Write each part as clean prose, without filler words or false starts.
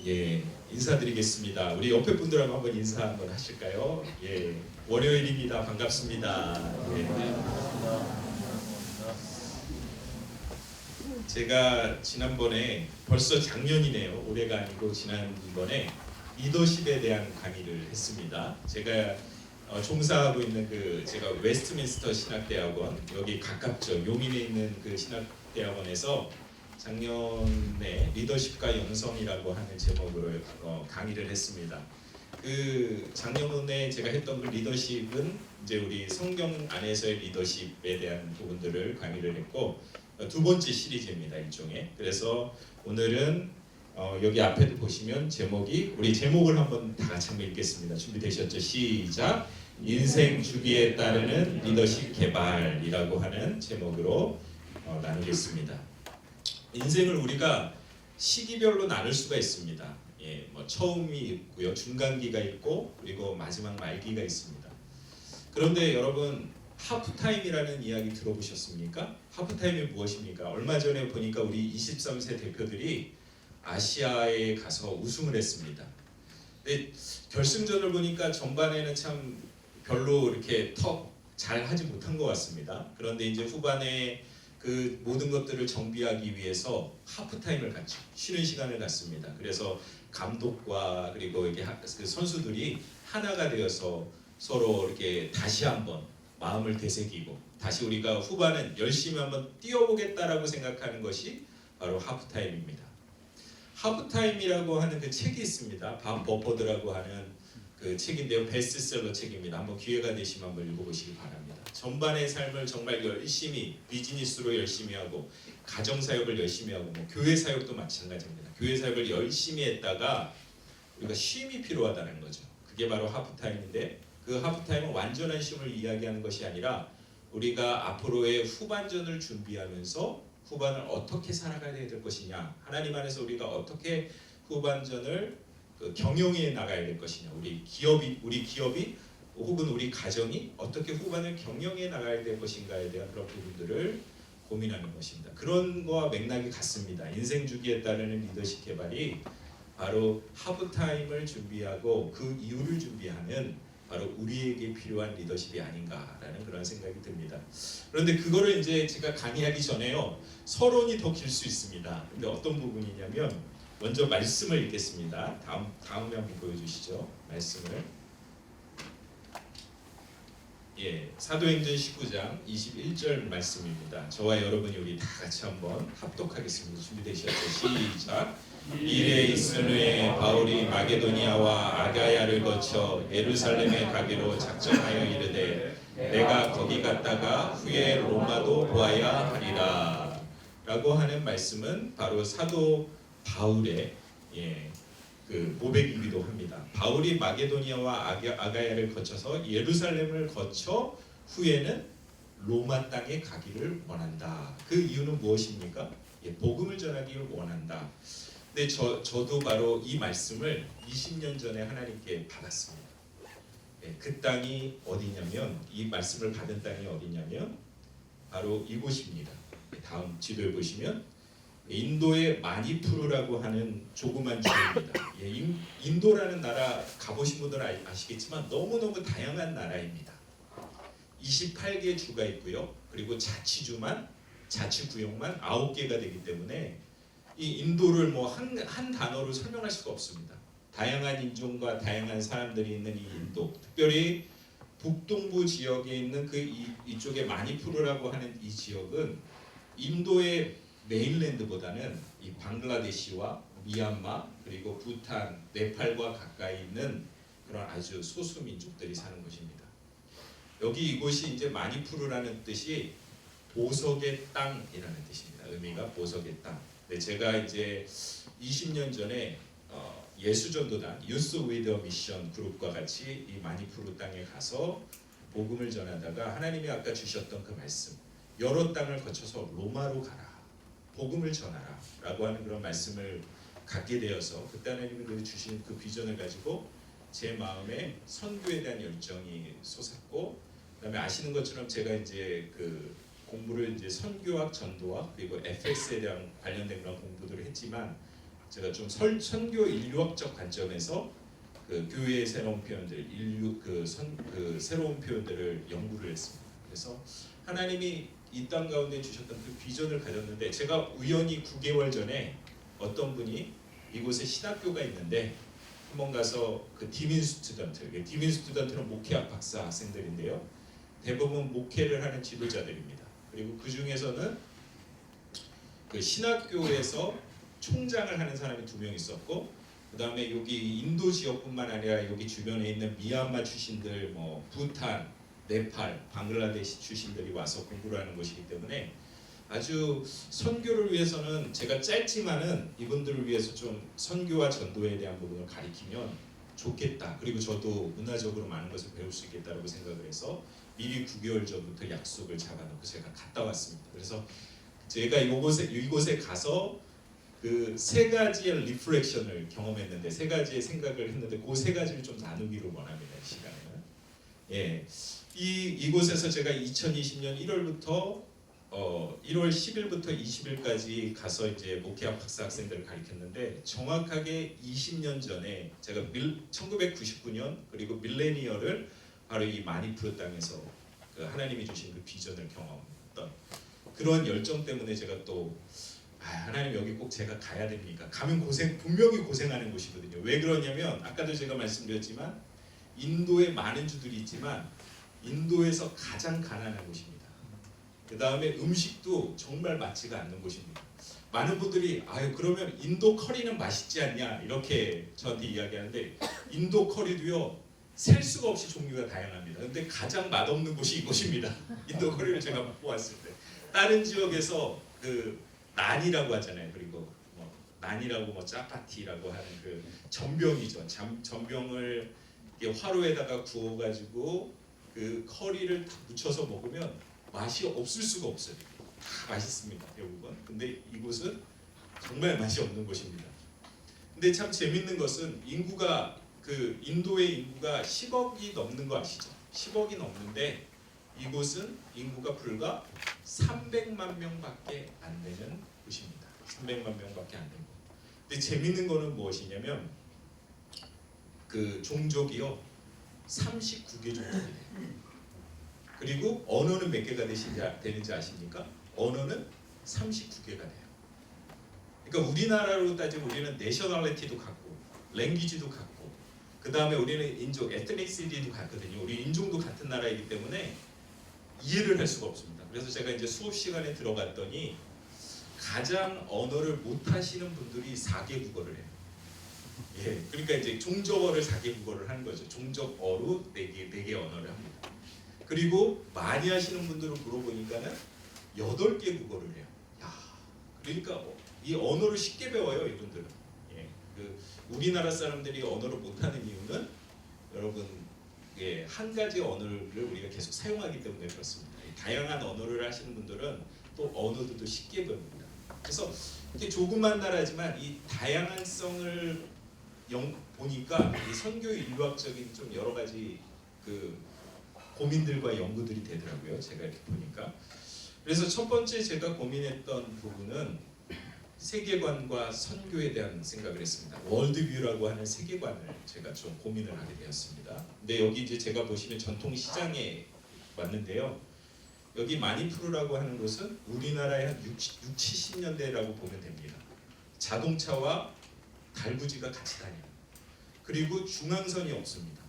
예, 인사드리겠습니다. 우리 옆에 분들하고 한번 인사 한번 하실까요? 예, 월요일입니다. 반갑습니다. 예. 제가 지난번에 벌써 작년이네요. 올해가 아니고 지난번에 리더십에 대한 강의를 했습니다. 제가 종사하고 있는 제가 웨스트민스터 신학대학원, 여기 가깝죠. 용인에 있는 그 신학대학원에서 작년에 리더십과 영성이라고 하는 제목으로 강의를 했습니다. 그 작년에 제가 했던 그 리더십은 이제 우리 성경 안에서의 리더십에 대한 부분들을 강의를 했고, 두 번째 시리즈입니다, 일종의. 그래서 오늘은 여기 앞에도 보시면 제목이, 우리 제목을 한번 다 같이 한번 읽겠습니다. 준비되셨죠? 시작. 인생 주기에 따르는 리더십 개발이라고 하는 제목으로 나누겠습니다. 인생을 우리가 시기별로 나눌 수가 있습니다. 예, 뭐 처음이 있고요, 중간기가 있고, 그리고 마지막 말기가 있습니다. 그런데 여러분, 하프타임이라는 이야기 들어보셨습니까? 하프타임이 무엇입니까? 얼마 전에 보니까 우리 23세 대표들이 아시아에 가서 우승을 했습니다. 근데 결승전을 보니까 전반에는 참 별로 이렇게 잘 하지 못한 것 같습니다. 그런데 이제 후반에 그 모든 것들을 정비하기 위해서 하프타임을 갖죠. 쉬는 시간을 갖습니다. 그래서 감독과 그리고 이게 그 선수들이 하나가 되어서 서로 이렇게 다시 한번 마음을 되새기고, 다시 우리가 후반은 열심히 한번 뛰어보겠다라고 생각하는 것이 바로 하프타임입니다. 하프타임이라고 하는 그 책이 있습니다. 밥 버퍼드라고 하는 그 책인데요, 베스트셀러 책입니다. 한번 기회가 되시면 한번 읽어보시기 바랍니다. 전반의 삶을 정말 열심히, 비즈니스로 열심히 하고, 가정 사역을 열심히 하고, 뭐 교회 사역도 마찬가지입니다. 교회 사역을 열심히 했다가 우리가 쉼이 필요하다는 거죠. 그게 바로 하프타임인데, 그 하프타임은 완전한 쉼을 이야기하는 것이 아니라 우리가 앞으로의 후반전을 준비하면서 후반을 어떻게 살아가야 될 것이냐, 하나님 안에서 우리가 어떻게 후반전을 경영해 나가야 될 것이냐, 우리 기업이 혹은 우리 가정이 어떻게 후반을 경영해 나가야 될 것인가에 대한 그런 부분들을 고민하는 것입니다. 그런 거와 맥락이 같습니다. 인생 주기에 따르는 리더십 개발이 바로 하프타임을 준비하고 그 이후를 준비하는 바로 우리에게 필요한 리더십이 아닌가라는 그런 생각이 듭니다. 그런데 그거를 이제 제가 강의하기 전에요, 서론이 더 길 수 있습니다. 근데 어떤 부분이냐면, 먼저 말씀을 읽겠습니다. 다음에 한번 보여주시죠. 말씀을. 예, 사도행전 19장 21절 말씀입니다. 저와 여러분이 우리 다 같이 한번 합독하겠습니다. 준비되셨죠? 시작. 이에 있은 후에 바울이 마게도니아와 아가야를 거쳐 예루살렘에 가기로 작정하여 이르되, 내가 거기 갔다가 후에 로마도 보아야 하리라 라고 하는 말씀은 바로 사도 바울의 그 고백이기도 합니다. 바울이 마게도니아와 아가야를 거쳐서 예루살렘을 거쳐 후에는 로마 땅에 가기를 원한다. 그 이유는 무엇입니까? 복음을 전하기를 원한다. 근데 저도 바로 이 말씀을 20년 전에 하나님께 받았습니다. 그 땅이 어디냐면, 이 말씀을 받은 땅이 어디냐면 바로 이곳입니다. 다음 지도에 보시면 인도의 마니푸르라고 하는 조그만 지역입니다. 인도라는 나라 가보신 분들은 아시겠지만 너무너무 다양한 나라입니다. 28개 주가 있고요. 그리고 자치구역만 9개가 되기 때문에 이 인도를 뭐 한 단어로 설명할 수가 없습니다. 다양한 인종과 다양한 사람들이 있는 이 인도, 특별히 북동부 지역에 있는 이쪽에 마니푸르라고 하는 이 지역은 인도의 메인랜드보다는 이 방글라데시와 미얀마, 그리고 부탄, 네팔과 가까이 있는 그런 아주 소수 민족들이 사는 곳입니다. 이곳이 이제 마니푸르라는 뜻이 보석의 땅이라는 뜻입니다. 의미가 보석의 땅. 제가 이제 20년 전에 예수전도단 유스 위드 미션 그룹과 같이 이 마니푸르 땅에 가서 복음을 전하다가 하나님이 아까 주셨던 그 말씀, 여러 땅을 거쳐서 로마로 가라, 복음을 전하라 라고 하는 그런 말씀을 갖게 되어서, 그때 하나님이 주신 그 비전을 가지고 제 마음에 선교에 대한 열정이 솟았고, 그다음에 아시는 것처럼 제가 이제 그 공부를 이제 선교학, 전도학, 그리고 FX에 대한 관련된 그런 공부들을 했지만, 제가 좀 선교 인류학적 관점에서 그 교회의 새로운 표현들, 그 새로운 표현들을 연구를 했습니다. 그래서 하나님이 이 땅 가운데 주셨던 그 비전을 가졌는데, 제가 우연히 9개월 전에 어떤 분이 이곳에 신학교가 있는데 한번 가서 그 디민 스튜던트는 목회학 박사 학생들인데요. 대부분 목회를 하는 지도자들입니다. 그리고 그 중에서는 그 신학교에서 총장을 하는 사람이 2명 있었고, 그 다음에 여기 인도 지역뿐만 아니라 여기 주변에 있는 미얀마 출신들, 뭐 부탄, 네팔, 방글라데시 출신들이 와서 공부를 하는 것이기 때문에 아주 선교를 위해서는, 제가 짧지만은 이분들을 위해서 좀 선교와 전도에 대한 부분을 가리키면 좋겠다. 그리고 저도 문화적으로 많은 것을 배울 수 있겠다라고 생각을 해서 미리 9개월 전부터 약속을 잡아놓고 제가 갔다 왔습니다. 그래서 제가 이곳에 가서 그 3가지의 리프렉션을 경험했는데, 3가지의 생각을 했는데, 그 3가지를 좀 나누기를 원합니다. 이 시간에는. 예, 이곳에서 제가 2020년 1월 10일부터 20일까지 가서 이제 목회학 박사 학생들을 가르쳤는데, 정확하게 20년 전에 제가 1999년 그리고 밀레니얼을 바로 이 마니푸르 땅에서 그 하나님이 주신 그 비전을 경험했던 그런 열정 때문에 제가 또 하나님 여기 꼭 제가 가야 됩니까? 가면 분명히 고생하는 곳이거든요. 왜 그러냐면 아까도 제가 말씀드렸지만 인도에 많은 주들이 있지만 인도에서 가장 가난한 곳입니다. 그 다음에 음식도 정말 맞지가 않는 곳입니다. 많은 분들이 그러면 인도 커리는 맛있지 않냐 이렇게 저한테 이야기하는데, 인도 커리도요 셀 수가 없이 종류가 다양합니다. 근데 가장 맛없는 곳이 이곳입니다. 인도 커리를 제가 맛보았을 때 다른 지역에서 그 난이라고 하잖아요. 그리고 난이라고 짜파티라고 하는 그 전병이죠. 전병을 화로에다가 구워가지고 그 커리를 다 묻혀서 먹으면 맛이 없을 수가 없어요. 다 맛있습니다, 대부분. 근데 이곳은 정말 맛이 없는 곳입니다. 근데 참 재밌는 것은 인도의 인구가 10억이 넘는 거 아시죠? 10억이 넘는데 이곳은 인구가 불과 300만 명밖에 안 되는 곳입니다. 300만 명밖에 안 되는 곳. 근데 재밌는 거는 무엇이냐면 그 종족이요 39개 종족이 돼요. 그리고 언어는 몇 개가 되는지 아십니까? 언어는 39개가 돼요. 그러니까 우리나라로 따지면 우리는 내셔널리티도 갖고 랭귀지도 갖고, 그 다음에 우리는 인종, 에트닉시티도 같거든요. 우리 인종도 같은 나라이기 때문에 이해를 할 수가 없습니다. 그래서 제가 이제 수업 시간에 들어갔더니 가장 언어를 못하시는 분들이 4개 국어를 해요. 예, 그러니까 이제 종족어를 4개 국어를 하는 거죠. 종족어로 4개 언어를 합니다. 그리고 많이 하시는 분들을 물어보니까는 8개 국어를 해요. 야, 그러니까 이 언어를 쉽게 배워요, 이분들은. 예, 우리나라 사람들이 언어를 못하는 이유는 여러분, 한 가지 언어를 우리가 계속 사용하기 때문에 그렇습니다. 다양한 언어를 하시는 분들은 또 언어들도 쉽게 배웁니다. 그래서 이렇게 조그만 나라지만 이 다양한성을 보니까 이 선교 인류학적인 좀 여러 가지 그 고민들과 연구들이 되더라고요. 제가 이렇게 보니까. 그래서 첫 번째 제가 고민했던 부분은 세계관과 선교에 대한 생각을 했습니다. 월드뷰라고 하는 세계관을 제가 좀 고민을 하게 되었습니다. 근데 여기 이제 제가 보시면 전통 시장에 왔는데요. 여기 마니푸르라고 하는 곳은 우리나라의 한 60, 70년대라고 보면 됩니다. 자동차와 달구지가 같이 다녀요. 그리고 중앙선이 없습니다.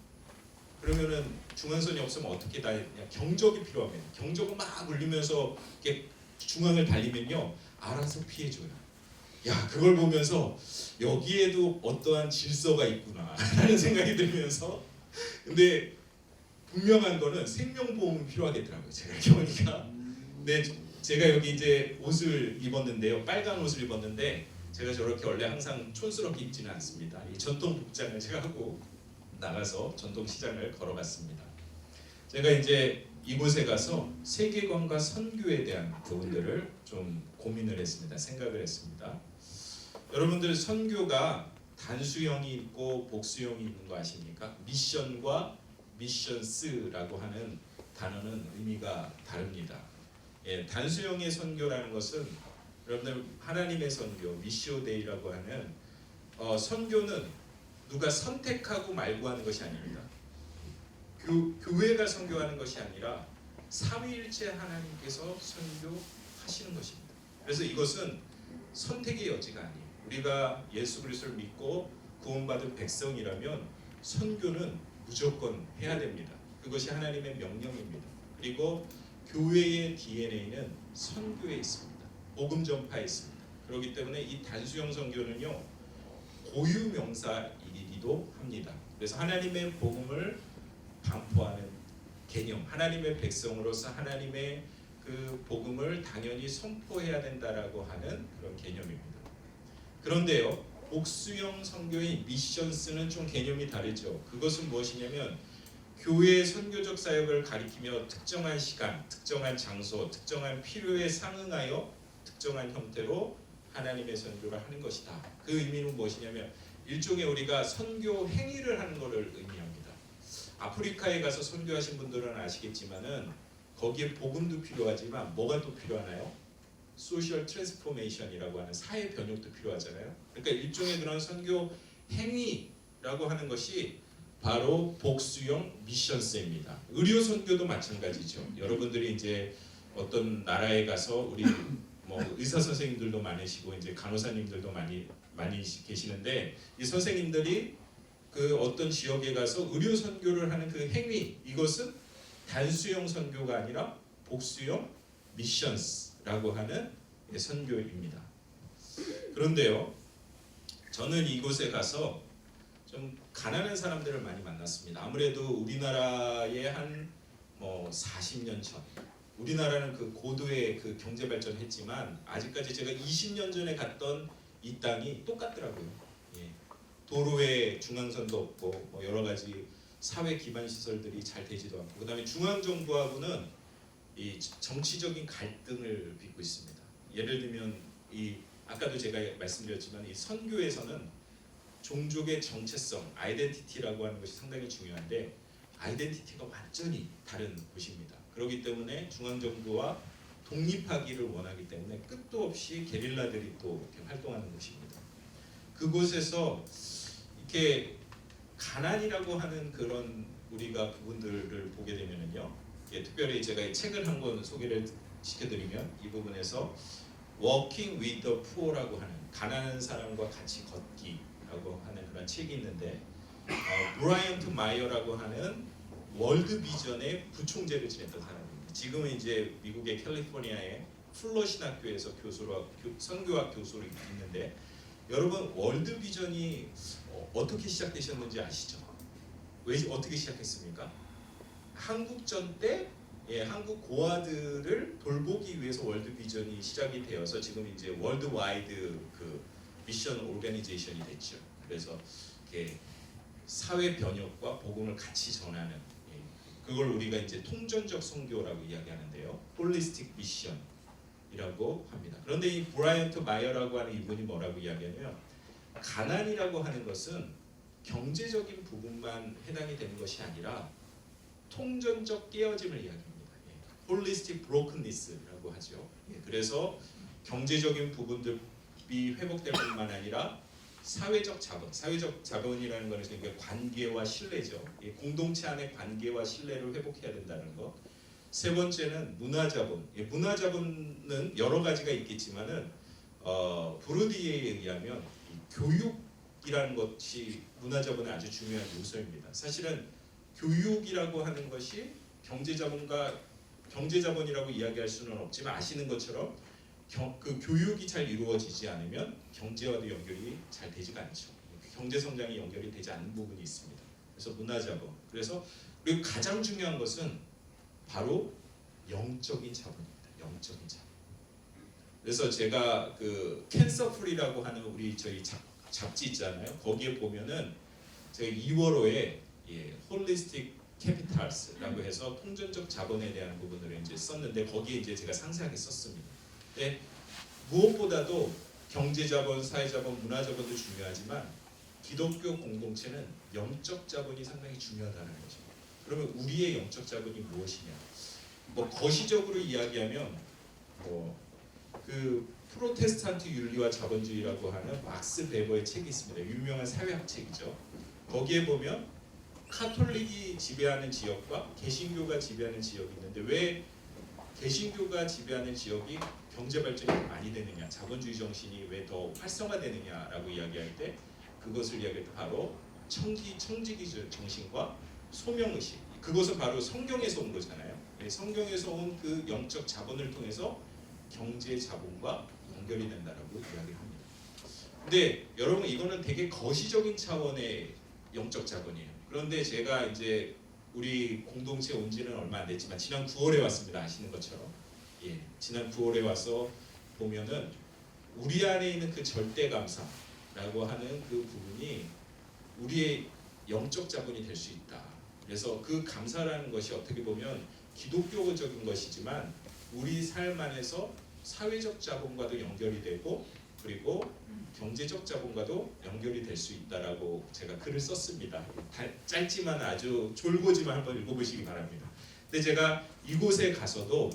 그러면은 중앙선이 없으면 어떻게 다니냐? 경적이 필요합니다. 경적을 막 울리면서 이렇게 중앙을 달리면요, 알아서 피해줘요. 야, 그걸 보면서 여기에도 어떠한 질서가 있구나 라는 생각이 들면서, 근데 분명한 거는 생명보험이 필요하겠더라고요. 제가 이렇게 보니까. 근데 제가 여기 이제 옷을 입었는데요, 빨간 옷을 입었는데 제가 저렇게 원래 항상 촌스럽게 입지는 않습니다. 이 전통 복장을 제가 하고 나가서 전통 시장을 걸어갔습니다. 제가 이제 이곳에 가서 세계관과 선교에 대한 부분들을 좀 고민을 했습니다. 생각을 했습니다. 여러분들, 선교가 단수형이 있고 복수형이 있는 거 아십니까? 미션과 미션스라고 하는 단어는 의미가 다릅니다. 예, 단수형의 선교라는 것은 여러분들 하나님의 선교, 미시오 데이라고 하는 선교는 누가 선택하고 말고 하는 것이 아닙니다. 교회가 선교하는 것이 아니라 삼위일체 하나님께서 선교하시는 것입니다. 그래서 이것은 선택의 여지가 아니에요. 우리가 예수 그리스도를 믿고 구원받은 백성이라면 선교는 무조건 해야 됩니다. 그것이 하나님의 명령입니다. 그리고 교회의 DNA는 선교에 있습니다. 복음 전파에 있습니다. 그렇기 때문에 이 단수형 선교는요 고유명사이기도 합니다. 그래서 하나님의 복음을 반포하는 개념, 하나님의 백성으로서 하나님의 그 복음을 당연히 선포해야 된다라고 하는 그런 개념입니다. 그런데요, 복수형 선교인 미션스는 좀 개념이 다르죠. 그것은 무엇이냐면 교회의 선교적 사역을 가리키며 특정한 시간, 특정한 장소, 특정한 필요에 상응하여 특정한 형태로 하나님의 선교를 하는 것이다. 그 의미는 무엇이냐면 일종의 우리가 선교 행위를 하는 것을 의미합니다. 아프리카에 가서 선교하신 분들은 아시겠지만은 거기에 복음도 필요하지만 뭐가 또 필요하나요? 소셜 트랜스포메이션이라고 하는 사회 변혁도 필요하잖아요. 그러니까 일종의 그런 선교 행위라고 하는 것이 바로 복수형 미션스입니다. 의료 선교도 마찬가지죠. 여러분들이 이제 어떤 나라에 가서 우리 뭐 의사 선생님들도 많으시고 이제 간호사님들도 많이 계시는데 이 선생님들이 그 어떤 지역에 가서 의료 선교를 하는 그 행위, 이것은 단수형 선교가 아니라 복수형 미션스라고 하는 선교입니다. 그런데요, 저는 이곳에 가서 좀 가난한 사람들을 많이 만났습니다. 아무래도 우리나라의 한 뭐 40년 전, 우리나라는 그 고도의 그 경제 발전했지만 아직까지 제가 20년 전에 갔던 이 땅이 똑같더라고요. 예. 도로에 중앙선도 없고 뭐 여러 가지 사회 기반 시설들이 잘 되지도 않고, 그다음에 중앙 정부하고는 이 정치적인 갈등을 빚고 있습니다. 예를 들면 이 아까도 제가 말씀드렸지만 이 선교에서는 종족의 정체성, 아이덴티티라고 하는 것이 상당히 중요한데 아이덴티티가 완전히 다른 곳입니다. 그렇기 때문에 중앙 정부와 독립하기를 원하기 때문에 끝도 없이 게릴라들이 또 이렇게 활동하는 곳입니다. 그곳에서 이렇게 가난이라고 하는 그런 우리가 부분들을 보게 되면은요, 특별히 제가 책을 한 권 소개를 시켜드리면 이 부분에서 Walking with the Poor라고 하는 가난한 사람과 같이 걷기라고 하는 그런 책이 있는데 브라이언트 마이어라고 하는 월드 비전의 부총재를 지냈던 사람입니다. 지금은 이제 미국의 캘리포니아의 플러신 학교에서 선교학 교수로 있는데, 여러분 월드 비전이 어떻게 시작되셨는지 아시죠? 왜 어떻게 시작했습니까? 한국전 때 한국 고아들을 돌보기 위해서 월드 비전이 시작이 되어서 지금 이제 월드 와이드 그 미션 오르가니제이션이 됐죠. 그래서 이렇게 사회 변혁과 복음을 같이 전하는, 그걸 우리가 이제 통전적 선교라고 이야기하는데요. 홀리스틱 미션이라고 합니다. 그런데 이 브라이언트 마이어라고 하는 이분이 뭐라고 이야기하냐면 가난이라고 하는 것은 경제적인 부분만 해당이 되는 것이 아니라 통전적 깨어짐을 이야기합니다. 홀리스틱 브로큰니스라고 하죠. 그래서 경제적인 부분들이 회복될 뿐만 아니라 사회적 자본이라는 것은 그러니까 관계와 신뢰죠. 공동체 안의 관계와 신뢰를 회복해야 된다는 것. 세 번째는 문화자본. 문화자본은 여러 가지가 있겠지만은 부르디에에 의하면 교육이라는 것이 문화자본의 아주 중요한 요소입니다. 사실은 교육이라고 하는 것이 경제자본이라고 이야기할 수는 없지만 아시는 것처럼 그 교육이 잘 이루어지지 않으면 경제와도 연결이 잘 되지가 않죠. 경제 성장이 연결이 되지 않는 부분이 있습니다. 그래서 문화자본. 그래서 그리고 가장 중요한 것은 바로 영적인 자본입니다. 영적인 자본. 그래서 제가 그 캔서 프리라고 하는 우리 저희 잡지 있잖아요. 거기에 보면은 제가 2월호에 홀리스틱 캐피탈스라고 해서 통전적 자본에 대한 부분을 이제 썼는데 거기에 이제 제가 상세하게 썼습니다. 근데 무엇보다도 경제자본, 사회자본, 문화자본도 중요하지만 기독교 공동체는 영적 자본이 상당히 중요하다는 거죠. 그러면 우리의 영적 자본이 무엇이냐? 뭐 거시적으로 이야기하면 그 프로테스탄트 윤리와 자본주의라고 하는 막스 베버의 책이 있습니다. 유명한 사회학 책이죠. 거기에 보면 카톨릭이 지배하는 지역과 개신교가 지배하는 지역이 있는데 왜 개신교가 지배하는 지역이 경제 발전이 많이 되느냐, 자본주의 정신이 왜 더 활성화되느냐라고 이야기할 때 그것을 이야기할 때 바로 청지기 정신과 소명의식, 그것은 바로 성경에서 온 거잖아요. 성경에서 온 그 영적 자본을 통해서 경제 자본과 연결이 된다라고 이야기를 합니다. 근데 여러분 이거는 되게 거시적인 차원의 영적 자본이에요. 그런데 제가 이제 우리 공동체 온 지는 얼마 안 됐지만 지난 9월에 왔습니다. 아시는 것처럼. 지난 9월에 와서 보면은 우리 안에 있는 그 절대 감사라고 하는 그 부분이 우리의 영적 자본이 될 수 있다. 그래서 그 감사라는 것이 어떻게 보면 기독교적인 것이지만 우리 삶 안에서 사회적 자본과도 연결이 되고 그리고 경제적 자본과도 연결이 될 수 있다라고 제가 글을 썼습니다. 짧지만 아주 졸고지만 한번 읽어보시기 바랍니다. 근데 제가 이곳에 가서도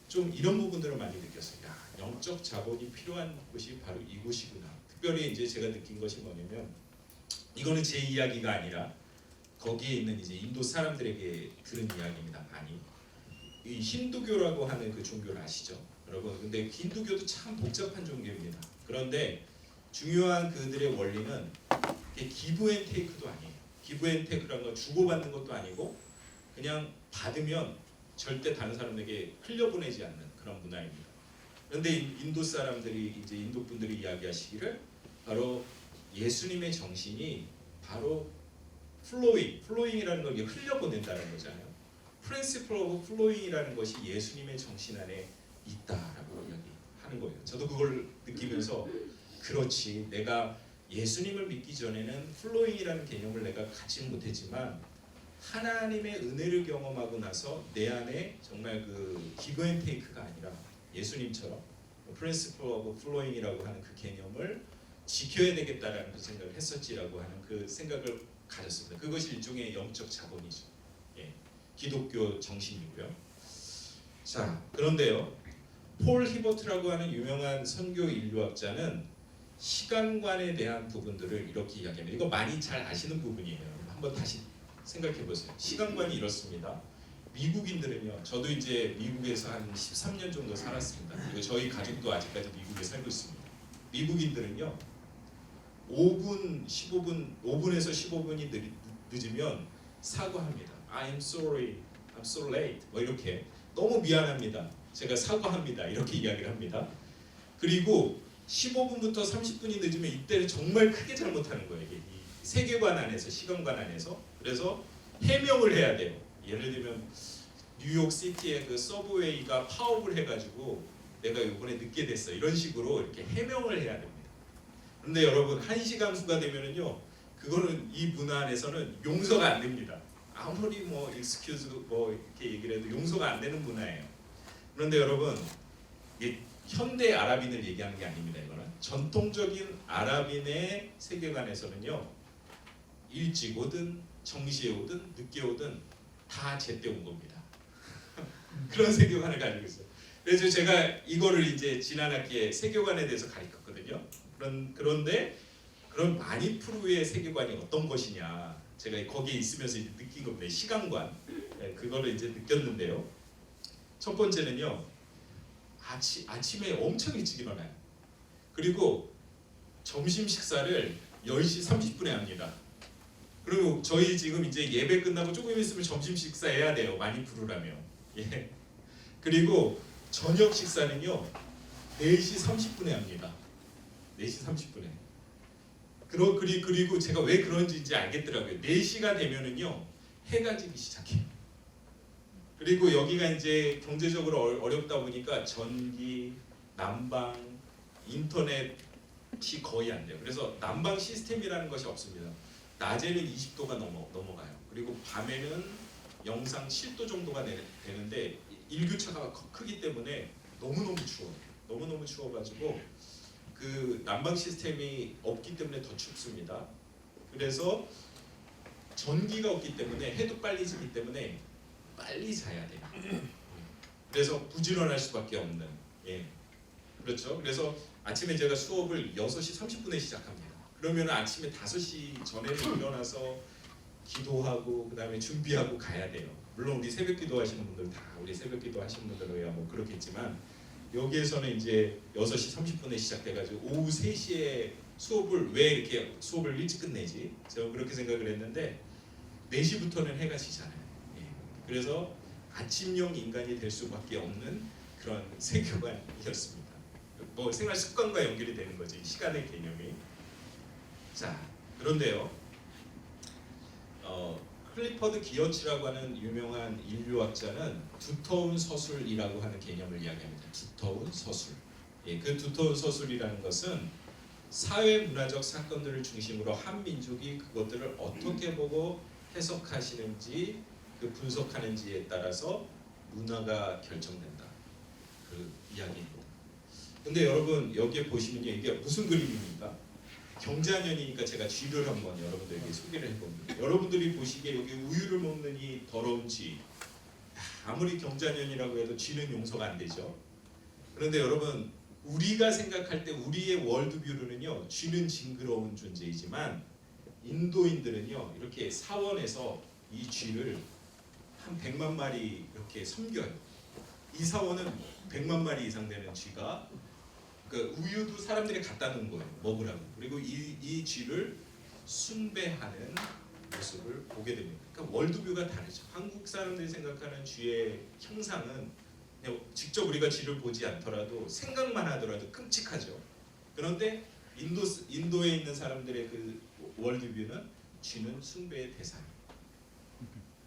좀 이런 부분들을 많이 느꼈어요. 야, 영적 자본이 필요한 곳이 바로 이곳이구나. 특별히 이제 제가 느낀 것이 뭐냐면 이거는 제 이야기가 아니라 거기에 있는 이제 인도 사람들에게 들은 이야기입니다. 많이 이 힌두교라고 하는 그 종교를 아시죠, 여러분? 근데 힌두교도 참 복잡한 종교입니다. 그런데 중요한 그들의 원리는 기브 앤 테이크도 아니에요. 기브 앤 테이크라는 건 주고받는 것도 아니고 그냥 받으면 절대 다른 사람에게 흘려보내지 않는 그런 문화입니다. 그런데 인도 사람들이 이제 인도 분들이 이야기하시기를 바로 예수님의 정신이 바로 플로잉이라는 걸 흘려보낸다는 거잖아요. 프린시플 오브 플로잉이라는 것이 예수님의 정신 안에 있다라고 이야기하는 거예요. 저도 그걸 느끼면서 그렇지, 내가 예수님을 믿기 전에는 플로잉이라는 개념을 내가 갖지 못했지만 하나님의 은혜를 경험하고 나서 내 안에 정말 그 기브 앤 테이크가 아니라 예수님처럼 프린시플 오브 플로잉이라고 하는 그 개념을 지켜야 되겠다라는 그 생각을 했었지라고 하는 그 생각을 가졌습니다. 그것이 일종의 영적 자본이죠. 기독교 정신이고요. 자, 그런데요, 폴 히버트라고 하는 유명한 선교 인류학자는 시간관에 대한 부분들을 이렇게 이야기합니다. 이거 많이 잘 아시는 부분이에요. 한번 다시 생각해 보세요. 시간관이 이렇습니다. 미국인들은요, 저도 이제 미국에서 한 13년 정도 살았습니다. 그리고 저희 가족도 아직까지 미국에 살고 있습니다. 미국인들은요, 5분, 15분, 5분에서 15분이 늦으면 사과합니다. I'm sorry, I'm so late. 뭐 이렇게 너무 미안합니다. 제가 사과합니다. 이렇게 이야기를 합니다. 그리고 15분부터 30분이 늦으면 이때는 정말 크게 잘못하는 거예요. 이게 이 세계관 안에서, 시간관 안에서. 그래서 해명을 해야 돼요. 예를 들면 뉴욕 시티의 그 서브웨이가 파업을 해가지고 내가 이번에 늦게 됐어. 이런 식으로 이렇게 해명을 해야 됩니다. 그런데 여러분 1시간 후가 되면은요, 그거는 이 문화 안에서는 용서가 안 됩니다. 아무리 뭐 excuse 뭐 이렇게 얘기를 해도 용서가 안 되는 문화예요. 그런데 여러분, 현대 아랍인을 얘기하는 게 아닙니다. 이거는 전통적인 아랍인의 세계관에서는요, 일찍 오든 정시에 오든 늦게 오든 다 제때 온 겁니다. 그런 세계관을 가지고 있어요. 그래서 제가 이거를 이제 지난 학기에 세계관에 대해서 가르쳤거든요. 그런데 그런 마니프루의 세계관이 어떤 것이냐, 제가 거기에 있으면서 이제 느낀 겁니다. 시간관, 그거를 이제 느꼈는데요. 첫 번째는요, 아침에 엄청 일찍 일어나요. 그리고 점심 식사를 10시 30분에 합니다. 그리고 저희 지금 이제 예배 끝나고 조금 있으면 점심 식사 해야 돼요. 마니프루라며. 예. 그리고 저녁 식사는요, 4시 30분에 합니다. 4시 30분에. 그리고 제가 왜 그런지 이제 알겠더라고요. 4시가 되면은요, 해가 지기 시작해요. 그리고 여기가 이제 경제적으로 어렵다 보니까 전기, 난방, 인터넷이 거의 안 돼요. 그래서 난방 시스템이라는 것이 없습니다. 낮에는 20도가 넘어가요. 그리고 밤에는 영상 7도 정도가 되는데 일교차가 크기 때문에 너무너무 추워요. 너무너무 추워가지고 그 난방 시스템이 없기 때문에 더 춥습니다. 그래서 전기가 없기 때문에 해도 빨리 지기 때문에 빨리 자야 돼요. 그래서 부지런할 수밖에 없는. 예. 그렇죠. 그래서 아침에 제가 수업을 6시 30분에 시작합니다. 그러면 아침에 5시 전에는 일어나서 기도하고 그 다음에 준비하고 가야 돼요. 물론 우리 새벽 기도 하시는 분들 다 우리 새벽 기도 하시는 분들은 뭐 그렇겠지만 여기에서는 이제 6시 30분에 시작돼가지고 오후 3시에 수업을 왜 이렇게 수업을 일찍 끝내지? 제가 그렇게 생각을 했는데 4시부터는 해가 지잖아요. 예. 그래서 아침형 인간이 될 수밖에 없는 그런 세계관이었습니다. 뭐 생활 습관과 연결이 되는 거죠. 이 시간의 개념이. 자, 그런데요. 클리퍼드 기어치라고 하는 유명한 인류학자는 두터운 서술이라고 하는 개념을 이야기합니다. 두터운 서술. 예, 그 두터운 서술이라는 것은 사회 문화적 사건들을 중심으로 한 민족이 그것들을 어떻게 보고 해석하시는지 그 분석하는지에 따라서 문화가 결정된다. 그 이야기입니다. 근데 여러분 여기에 보시면요, 이게 무슨 그림입니까? 경자년이니까 제가 쥐를 한번 여러분들에게 소개를 해봅니다. 여러분들이 보시기에 여기 우유를 먹는 이 더러운 쥐, 아무리 경자년이라고 해도 쥐는 용서가 안 되죠. 그런데 여러분 우리가 생각할 때 우리의 월드뷰로는요, 쥐는 징그러운 존재이지만 인도인들은요 이렇게 사원에서 이 쥐를 한 100만 마리 이렇게 섬겨요. 이 사원은 100만 마리 이상 되는 쥐가 그 우유도 사람들이 갖다 놓은 거예요. 먹으라고. 그리고 이 쥐를 숭배하는 모습을 보게 됩니다. 그러니까 월드뷰가 다르죠. 한국 사람들이 생각하는 쥐의 형상은 그냥 직접 우리가 쥐를 보지 않더라도 생각만 하더라도 끔찍하죠. 그런데 인도에 있는 사람들의 그 월드뷰는 쥐는 숭배의 대상이에요.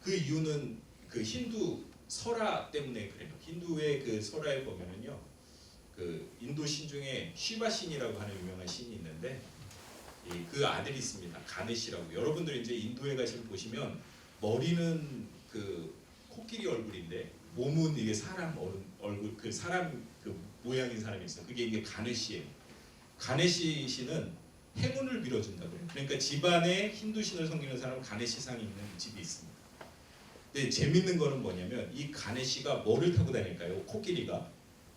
그 이유는 그 힌두 설화 때문에 그래요. 힌두의 그 설화에 보면은요. 그 인도 신 중에 시바 신이라고 하는 유명한 신이 있는데 그 아들이 있습니다. 가네시라고. 여러분들 이제 인도에 가시면 보시면 머리는 그 코끼리 얼굴인데 몸은 이게 사람 얼굴 그 사람 그 모양인 사람이 있어요. 그게 이게 가네시예요. 가네시 신은 행운을 빌어준다고 그래요. 그러니까 집안에 힌두 신을 섬기는 사람은 가네시상이 있는 집이 있습니다. 근데 재밌는 거는 뭐냐면 이 가네시가 뭐를 타고 다닐까요? 코끼리가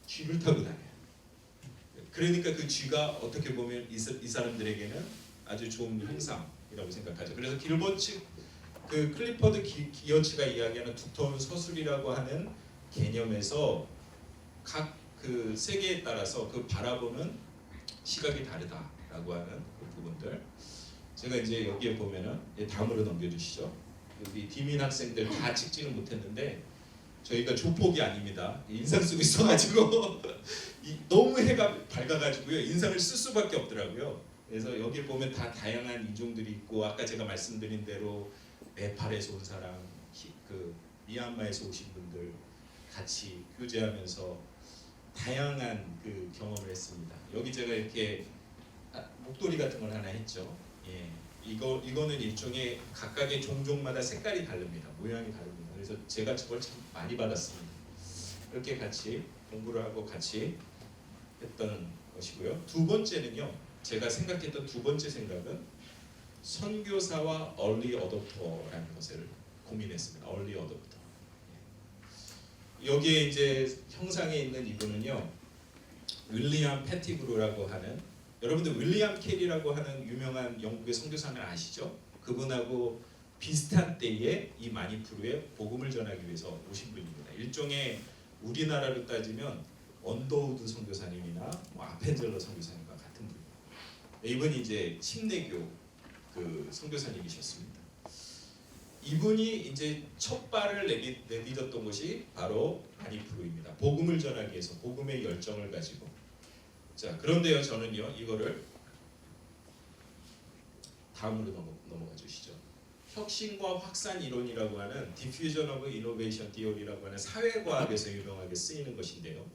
쥐를 타고 다녀요. 그러니까 그 쥐가 어떻게 보면 이 사람들에게는 아주 좋은 형상이라고 생각하죠. 그래서 길버츠 그 클리퍼드 기어치가 이야기하는 두터운 서술이라고 하는 개념에서 각 그 세계에 따라서 그 바라보는 시각이 다르다라고 하는 그 부분들. 제가 이제 여기에 보면은 다음으로 넘겨주시죠. 여기 비민 학생들 다 찍지는 못했는데 저희가 조폭이 아닙니다. 인상 쓰고 있어가지고 너무 해가 밝아가지고요 인상을 쓸 수밖에 없더라고요. 그래서 여기 보면 다 다양한 인종들이 있고 아까 제가 말씀드린 대로 네팔에서 온 사람, 그 미얀마에서 오신 분들 같이 교제하면서 다양한 그 경험을 했습니다. 여기 제가 이렇게 목도리 같은 걸 하나 했죠. 예, 이거는 일종의 각각의 종족마다 색깔이 다릅니다. 모양이 다릅니다. 그래서 제가 저걸 참 많이 받았습니다. 이렇게 같이 공부를 하고 같이 했던 것이고요. 두 번째는요. 제가 생각했던 두 번째 생각은 선교사와 얼리 어댑터라는 것을 고민했습니다. 얼리 어댑터. 여기에 이제 형상에 있는 이분은요. 윌리엄 패티그루라고 하는 여러분들 윌리엄 캐리라고 하는 유명한 영국의 선교사는 아시죠? 그분하고 비슷한 때에 이 마니프루에 복음을 전하기 위해서 오신 분입니다. 일종의 우리나라로 따지면 언더우드 선교사님이나 뭐 아펜젤러 선교사님과 같은 분입니다. 이분이 이제 침례교 그 선교사님이셨습니다. 이분이 이제 첫 발을 내딛었던 것이 바로 마니프루입니다. 복음을 전하기 위해서 복음의 열정을 가지고. 자, 그런데요, 저는요 이거를 다음으로 넘어가 주시죠. 혁신과 확산 이론이라고 하는 Diffusion of Innovation Theory라고 하는 사회과학에서 유명하게 쓰이는 것인데요.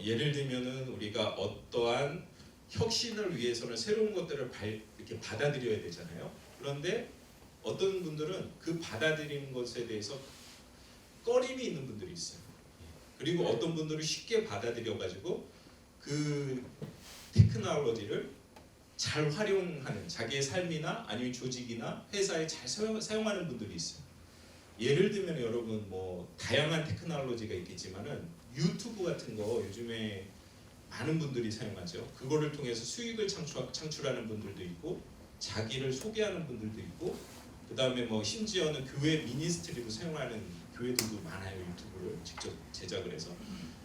예를 들면은 우리가 어떠한 혁신을 위해서는 새로운 것들을 이렇게 받아들여야 되잖아요. 그런데 어떤 분들은 그 받아들이는 것에 대해서 꺼림이 있는 분들이 있어요. 그리고 어떤 분들은 쉽게 받아들여 가지고 그 테크놀로지를 잘 활용하는 자기의 삶이나 아니면 조직이나 회사에 잘 사용하는 분들이 있어요. 예를 들면 여러분 뭐 다양한 테크놀로지가 있겠지만은 유튜브 같은 거 요즘에 많은 분들이 사용하죠. 그거를 통해서 수익을 창출하는 분들도 있고 자기를 소개하는 분들도 있고 그 다음에 뭐 심지어는 교회 미니스트리로 사용하는 교회들도 많아요. 유튜브를 직접 제작을 해서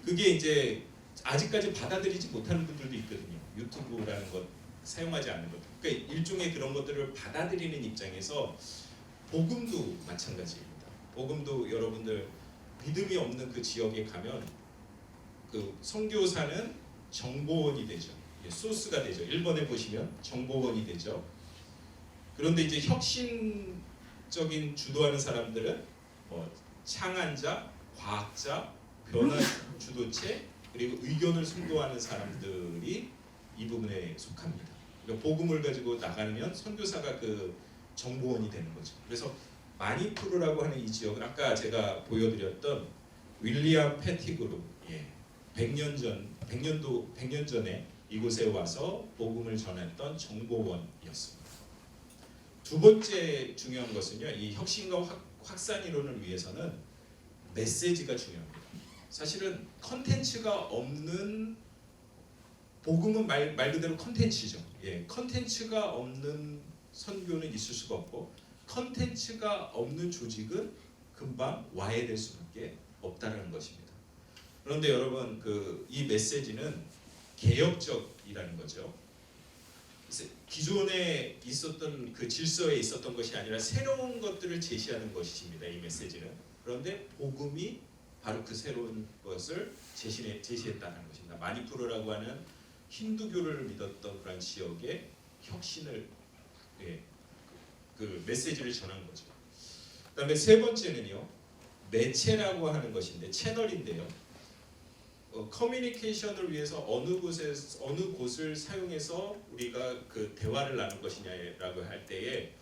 그게 이제 아직까지 받아들이지 못하는 분들도 있거든요. 유튜브라는 것 사용하지 않는 것. 그러니까 일종의 그런 것들을 받아들이는 입장에서 복음도 마찬가지입니다. 복음도 여러분들 믿음이 없는 그 지역에 가면 그 선교사는 정보원이 되죠. 소스가 되죠. 1번에 보시면 정보원이 되죠. 그런데 이제 혁신적인 주도하는 사람들은 뭐 창안자, 과학자, 변화 주도체 그리고 의견을 선도하는 사람들이 이 부분에 속합니다. 그러니까 복음을 가지고 나가면 선교사가 그 정보원이 되는 거죠. 그래서 마니푸르라고 하는 이 지역은 아까 제가 보여드렸던 윌리엄 패티그룹 100년 전에 이곳에 와서 복음을 전했던 정보원이었습니다. 두 번째 중요한 것은요, 이 혁신과 확산 이론을 위해서는 메시지가 중요합니다. 사실은 컨텐츠가 없는 복음은 말 그대로 컨텐츠죠. 컨텐츠가 없는 선교는 있을 수가 없고 컨텐츠가 없는 조직은 금방 와해될 수밖에 없다는 것입니다. 그런데 여러분 이 메시지는 개혁적이라는 거죠. 기존에 있었던 그 질서에 있었던 것이 아니라 새로운 것들을 제시하는 것입니다. 이 메시지는. 그런데 복음이 바로 그 새로운 것을 제시했다는 것입니다. 마니푸르라고 하는 힌두교를 믿었던 그런 지역의 혁신을 그 메시지를 전한 거죠. 그다음에 세 번째는요. 매체라고 하는 것인데 채널인데요. 커뮤니케이션을 위해서 어느 곳을 사용해서 우리가 그 대화를 나눌 것이냐라고 할 때에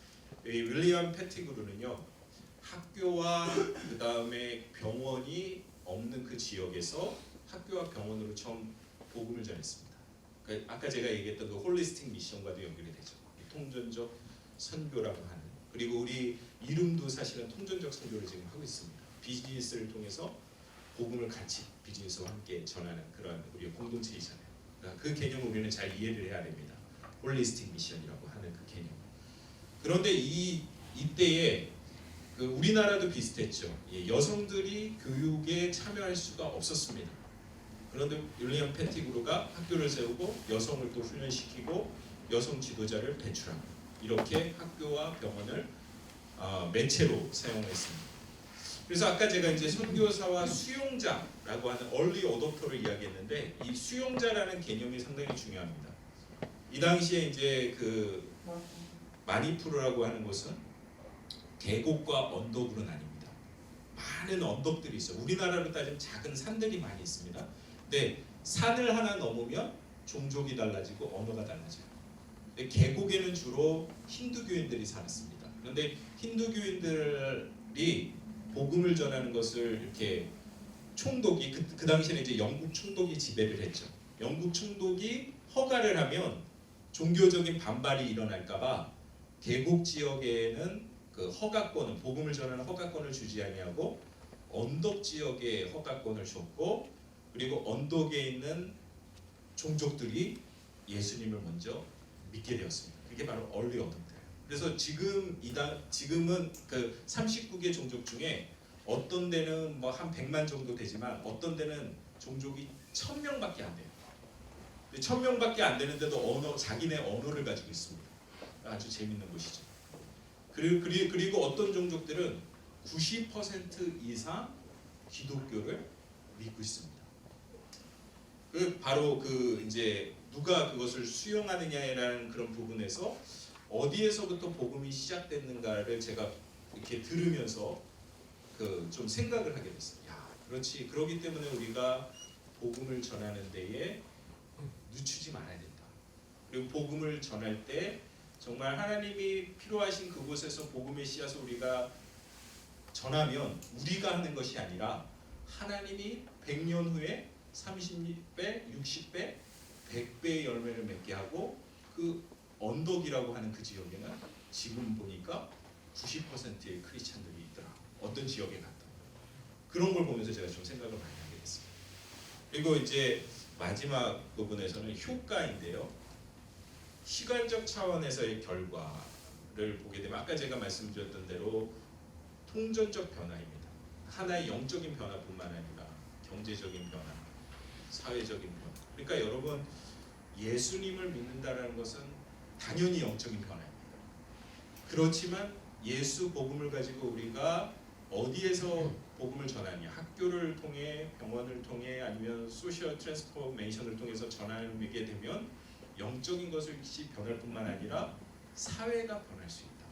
이 윌리엄 패티그루는요. 학교와 그 다음에 병원이 없는 그 지역에서 학교와 병원으로 처음 복음을 전했습니다. 그러니까 아까 제가 얘기했던 그 홀리스틱 미션과도 연결이 되죠. 통전적 선교라고 하는. 그리고 우리 이름도 사실은 통전적 선교를 지금 하고 있습니다. 비즈니스를 통해서 복음을 같이 비즈니스와 함께 전하는 그런 우리의 공동체이잖아요. 그러니까 그 개념을 우리는 잘 이해를 해야 됩니다. 홀리스틱 미션이라고 하는 그 개념. 그런데 이때에 그 우리나라도 비슷했죠. 여성들이 교육에 참여할 수가 없었습니다. 그런데 윌리엄 패티그루가 학교를 세우고 여성을 또 훈련시키고 여성 지도자를 배출하고 이렇게 학교와 병원을 매체로 사용했습니다. 그래서 아까 제가 이제 선교사와 수용자라고 하는 얼리 어댑터를 이야기했는데 이 수용자라는 개념이 상당히 중요합니다. 이 당시에 이제 그 마니푸르라고 하는 곳은 계곡과 언덕으로 나뉩니다. 많은 언덕들이 있어요. 우리나라로 따지면 작은 산들이 많이 있습니다. 근데 산을 하나 넘으면 종족이 달라지고 언어가 달라져요. 계곡에는 주로 힌두교인들이 살았습니다. 그런데 힌두교인들이 복음을 전하는 것을 이렇게 총독이 그 당시에는 이제 영국 총독이 지배를 했죠. 영국 총독이 허가를 하면 종교적인 반발이 일어날까봐 계곡 지역에는 그 허가권은 복음을 전하는 허가권을 주지 아니하고 언덕 지역에 허가권을 줬고 그리고 언덕에 있는 종족들이 예수님을 먼저 믿게 되었습니다. 그게 바로 얼리 어댑터예요. 그래서 지금은 그 39개 종족 중에 어떤 데는 뭐 한 100만 정도 되지만 어떤 데는 종족이 1000명밖에 안 돼요. 1000명밖에 안 되는데도 자기네 언어를 가지고 있습니다. 아주 재밌는 곳이죠. 그리고 어떤 종족들은 90% 이상 기독교를 믿고 있습니다. 바로 이제 누가 그것을 수용하느냐라는 그런 부분에서 어디에서부터 복음이 시작됐는가를 제가 이렇게 들으면서 좀 생각을 하게 됐어요. 그렇지. 그렇기 때문에 우리가 복음을 전하는 데에 늦추지 말아야 된다. 그리고 복음을 전할 때 정말 하나님이 필요하신 그곳에서 복음의 씨앗을 우리가 전하면 우리가 하는 것이 아니라 하나님이 100년 후에 30배, 60배, 100배의 열매를 맺게 하고 그 언덕이라고 하는 그 지역에는 지금 보니까 90%의 크리스찬들이 있더라. 어떤 지역에 갔다. 그런 걸 보면서 제가 좀 생각을 많이 하게 됐습니다. 그리고 이제 마지막 부분에서는 효과인데요. 시간적 차원에서의 결과를 보게 되면 아까 제가 말씀드렸던 대로 통전적 변화입니다. 하나의 영적인 변화뿐만 아니라 경제적인 변화, 사회적인 변화. 그러니까 여러분 예수님을 믿는다라는 것은 당연히 영적인 변화입니다. 그렇지만 예수 복음을 가지고 우리가 어디에서 복음을 전하냐, 학교를 통해, 병원을 통해, 아니면 소셜 트랜스포메이션을 통해서 전하게 되면 영적인 것이 변할 뿐만 아니라 사회가 변할 수 있다.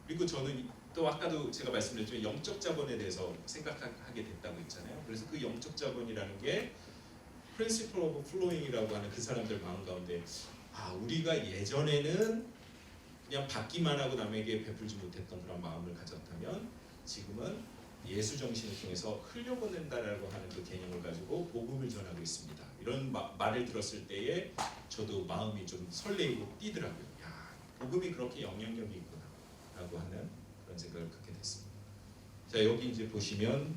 그리고 저는 또 아까도 제가 말씀드렸지만 영적 자본에 대해서 생각하게 됐다고 했잖아요. 그래서 그 영적 자본이라는 게 Principle of Flowing이라고 하는 그 사람들 마음 가운데 우리가 예전에는 그냥 받기만 하고 남에게 베풀지 못했던 그런 마음을 가졌다면 지금은 예수 정신을 통해서 흘려보낸다라고 하는 그 개념을 가지고 복음을 전하고 있습니다. 이런 말을 들었을 때에 저도 마음이 좀 설레이고 뛰더라고요. 야, 복음이 그렇게 영향력이 있구나라고 하는 그런 생각을 갖게 됐습니다. 자, 여기 이제 보시면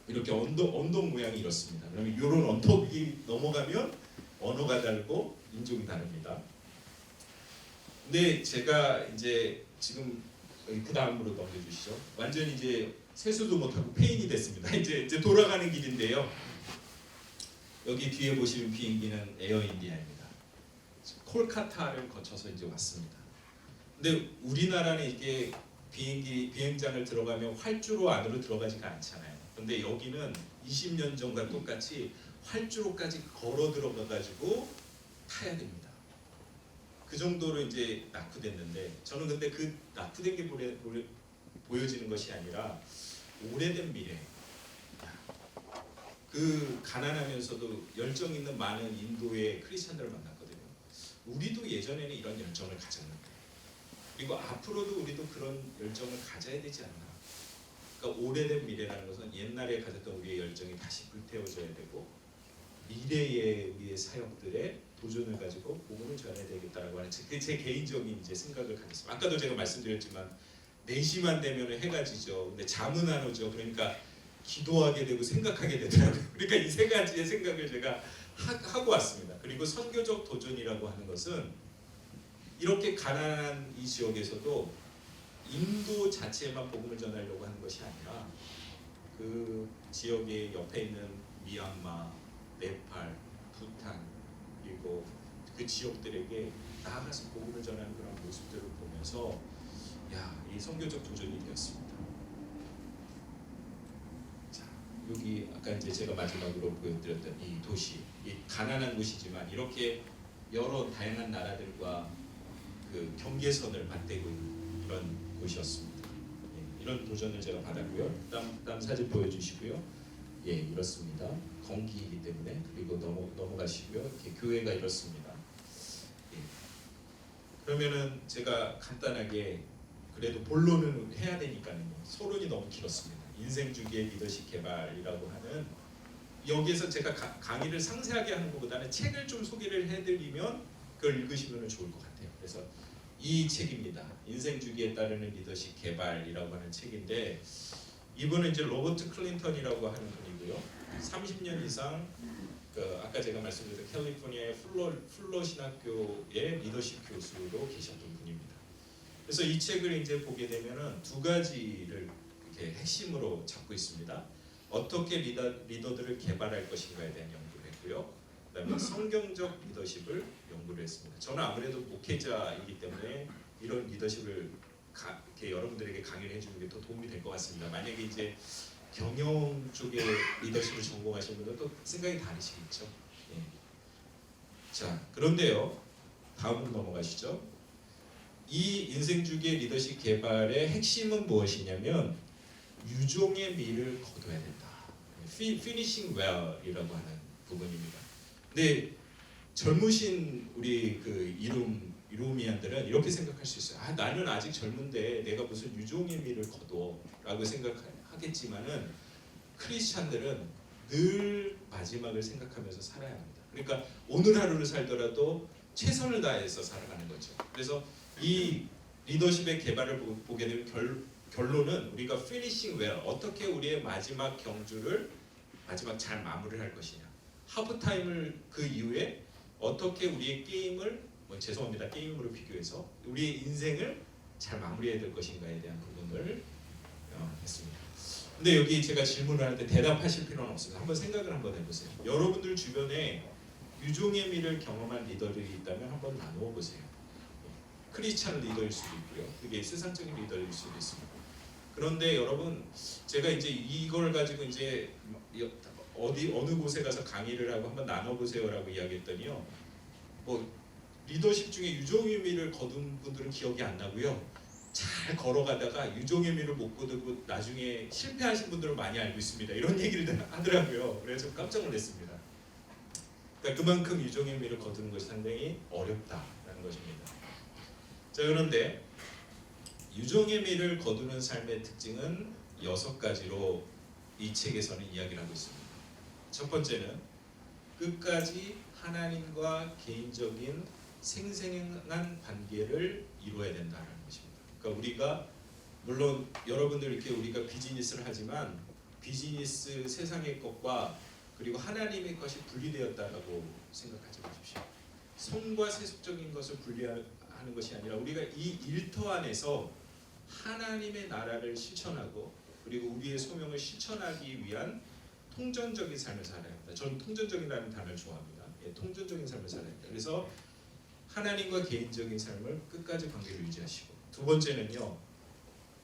이렇게 언덕 모양이 이렇습니다. 그러면 이런 언덕이 넘어가면 언어가 다르고 인종이 다릅니다. 근데 제가 이제 지금 그 다음으로 넘겨주시죠. 완전히 이제 세수도 못하고 페인이 됐습니다. 이제 돌아가는 길인데요. 여기 뒤에 보시는 비행기는 에어인디아입니다. 콜카타를 거쳐서 이제 왔습니다. 근데 우리나라는 이게 비행장을 들어가면 활주로 안으로 들어가지가 않잖아요. 근데 여기는 20년 전과 똑같이 활주로까지 걸어 들어가 가지고 타야 됩니다. 그 정도로 이제 낙후됐는데 저는 근데 그 낙후된 게 보여지는 것이 아니라 오래된 미래, 그 가난하면서도 열정 있는 많은 인도의 크리스천들을 만났거든요. 우리도 예전에는 이런 열정을 가졌는데, 그리고 앞으로도 우리도 그런 열정을 가져야 되지 않나. 그러니까 오래된 미래라는 것은 옛날에 가졌던 우리의 열정이 다시 불태워져야 되고, 미래의 우리의 사역들의 도전을 가지고 복음을 전해야 되겠다라고 하는 제 개인적인 이제 생각을 가졌습니다. 아까도 제가 말씀드렸지만 4시만 되면 해가 지죠. 근데 잠은 안 오죠. 그러니까 기도하게 되고 생각하게 되더라고요. 그러니까 이 3가지의 생각을 제가 하고 왔습니다. 그리고 선교적 도전이라고 하는 것은 이렇게 가난한 이 지역에서도 인도 자체에만 복음을 전하려고 하는 것이 아니라 그 지역의 옆에 있는 미얀마, 네팔, 부탄, 그리고 그 지역들에게 나아가서 복음을 전하는 그런 모습들을 보면서 이 선교적 도전이 되었습니다. 자, 여기 아까 이제 제가 마지막으로 보여드렸던 이 도시, 이 가난한 곳이지만 이렇게 여러 다양한 나라들과 그 경계선을 맞대고 있는 이런 곳이었습니다. 이런 도전을 제가 받았고요. 다음 사진 보여주시고요. 이렇습니다. 건기이기 때문에. 그리고 넘어가시고요. 이렇게 교회가 이렇습니다. 그러면은 제가 간단하게 그래도 본론은 해야 되니까요. 소론이 너무 길었습니다. 인생 주기의 리더십 개발이라고 하는, 여기에서 제가 강의를 상세하게 하는 것보다는 책을 좀 소개를 해드리면 그걸 읽으시면 좋을 것 같아요. 그래서 이 책입니다. 인생 주기에 따르는 리더십 개발이라고 하는 책인데, 이분은 이제 로버트 클린턴이라고 하는 분이고요. 30년 이상 아까 제가 말씀드렸던 캘리포니아의 플러 신학교의 리더십 교수로 계셨던 분입니다. 그래서 이 책을 이제 보게 되면은 2가지를 이렇게 핵심으로 잡고 있습니다. 어떻게 리더들을 개발할 것인가에 대한 연구를 했고요. 그다음에 성경적 리더십을 연구를 했습니다. 저는 아무래도 목회자이기 때문에 이런 리더십을 이렇게 여러분들에게 강의를 해주는 게 더 도움이 될 것 같습니다. 만약에 이제 경영 쪽의 리더십을 전공하시는 분들은 또 생각이 다르시겠죠. 자, 그런데요. 다음으로 넘어가시죠. 이 인생 주기의 리더십 개발의 핵심은 무엇이냐면 유종의 미를 거둬야 된다. Finishing well이라고 하는 부분입니다. 근데 젊으신 우리 그 이루미안들은 이렇게 생각할 수 있어요. 나는 아직 젊은데 내가 무슨 유종의 미를 거둬라고 생각하겠지만은 크리스찬들은 늘 마지막을 생각하면서 살아야 합니다. 그러니까 오늘 하루를 살더라도 최선을 다해서 살아가는 거죠. 그래서 이 리더십의 개발을 보게 되면 결론은 우리가 finishing well, 어떻게 우리의 마지막 경주를 마지막 잘 마무리할 것이냐. 하프타임을 그 이후에 어떻게 우리의 게임을 죄송합니다. 게임으로 비교해서 우리의 인생을 잘 마무리해야 될 것인가에 대한 부분을 했습니다. 근데 여기 제가 질문을 하는데 대답하실 필요는 없습니다. 한번 생각을 한번 해보세요. 여러분들 주변에 유종의 미를 경험한 리더들이 있다면 한번 나누어 보세요. 크리스찬 리더일 수도 있고요. 그게 세상적인 리더일 수도 있습니다. 그런데 여러분, 제가 이제 이걸 가지고 이제 어느 곳에 가서 강의를 하고 한번 나눠보세요라고 이야기했더니요. 리더십 중에 유종의 미를 거둔 분들은 기억이 안 나고요. 잘 걸어가다가 유종의 미를 못 거두고 나중에 실패하신 분들은 많이 알고 있습니다. 이런 얘기를 하더라고요. 그래서 깜짝 놀랐습니다. 그러니까 그만큼 유종의 미를 거두는 것이 상당히 어렵다라는 것입니다. 자, 그런데 유종의 미를 거두는 삶의 특징은 6가지로 이 책에서는 이야기를 하고 있습니다. 첫 번째는 끝까지 하나님과 개인적인 생생한 관계를 이루어야 된다는 것입니다. 그러니까 우리가 물론 여러분들 이렇게 우리가 비즈니스를 하지만 비즈니스 세상의 것과 그리고 하나님의 것이 분리되었다라고 생각하지 마십시오. 성과 세속적인 것을 분리하는 것이 아니라 우리가 이 일터 안에서 하나님의 나라를 실천하고 그리고 우리의 소명을 실천하기 위한 통전적인 삶을 살아야 합니다. 저는 통전적이라는 단어를 좋아합니다. 통전적인 삶을 살아야 합니다. 그래서 하나님과 개인적인 삶을 끝까지 관계를 유지하시고, 두 번째는요,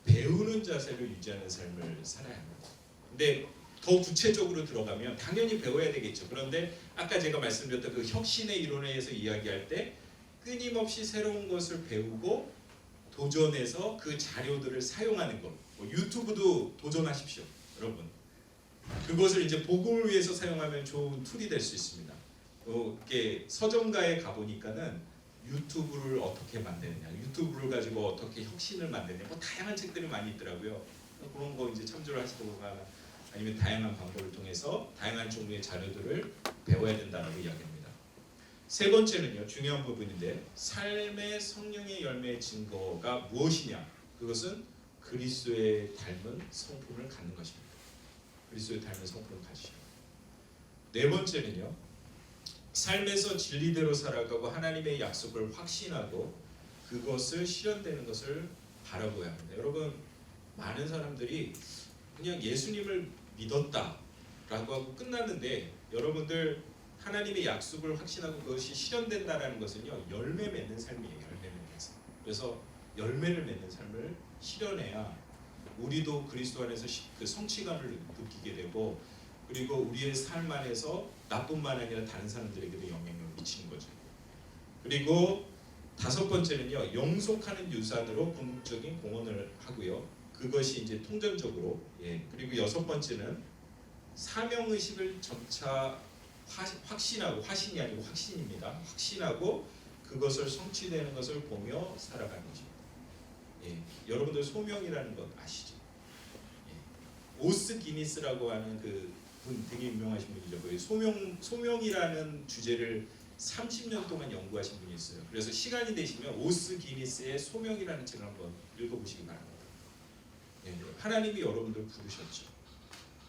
배우는 자세를 유지하는 삶을 살아야 합니다. 근데 더 구체적으로 들어가면 당연히 배워야 되겠죠. 그런데 아까 제가 말씀드렸던 그 혁신의 이론에 의해서 이야기할 때 끊임없이 새로운 것을 배우고 도전해서 그 자료들을 사용하는 것. 유튜브도 도전하십시오, 여러분. 그것을 이제 복음을 위해서 사용하면 좋은 툴이 될 수 있습니다. 이렇게 서점가에 가보니까는 유튜브를 어떻게 만드느냐, 유튜브를 가지고 어떻게 혁신을 만드느냐, 다양한 책들이 많이 있더라고요. 그런 거 이제 참조를 하시거나 아니면 다양한 방법을 통해서 다양한 종류의 자료들을 배워야 된다고 이야기합니다. 세 번째는요, 중요한 부분인데 삶의 성령의 열매의 증거가 무엇이냐? 그것은 그리스도의 닮은 성품을 갖는 것입니다. 그리스도의 닮은 성품을 가지시고, 네 번째는요, 삶에서 진리대로 살아가고 하나님의 약속을 확신하고 그것을 실현되는 것을 바라보아야 합니다. 여러분, 많은 사람들이 그냥 예수님을 믿었다라고 하고 끝났는데, 여러분들 하나님의 약속을 확신하고 그것이 실현된다라는 것은요, 열매 맺는 삶이에요. 열매 맺는 삶. 그래서 열매를 맺는 삶을 실현해야 우리도 그리스도 안에서 그 성취감을 느끼게 되고, 그리고 우리의 삶 안에서 나뿐만 아니라 다른 사람들에게도 영향력을 미치는 거죠. 그리고 다섯 번째는요, 영속하는 유산으로 궁극적인 공헌을 하고요. 그것이 이제 통전적으로, 그리고 여섯 번째는 사명의식을 점차 확신하고, 화신이 아니고 확신입니다. 확신하고 그것을 성취되는 것을 보며 살아가는 것입니다. 여러분들 소명이라는 것 아시죠? 오스 기니스라고 하는 그 분 되게 유명하신 분이죠. 그 소명이라는 주제를 30년 동안 연구하신 분이 있어요. 그래서 시간이 되시면 오스 기니스의 소명이라는 책을 한번 읽어보시기 바랍니다. 하나님이 여러분들 부르셨죠.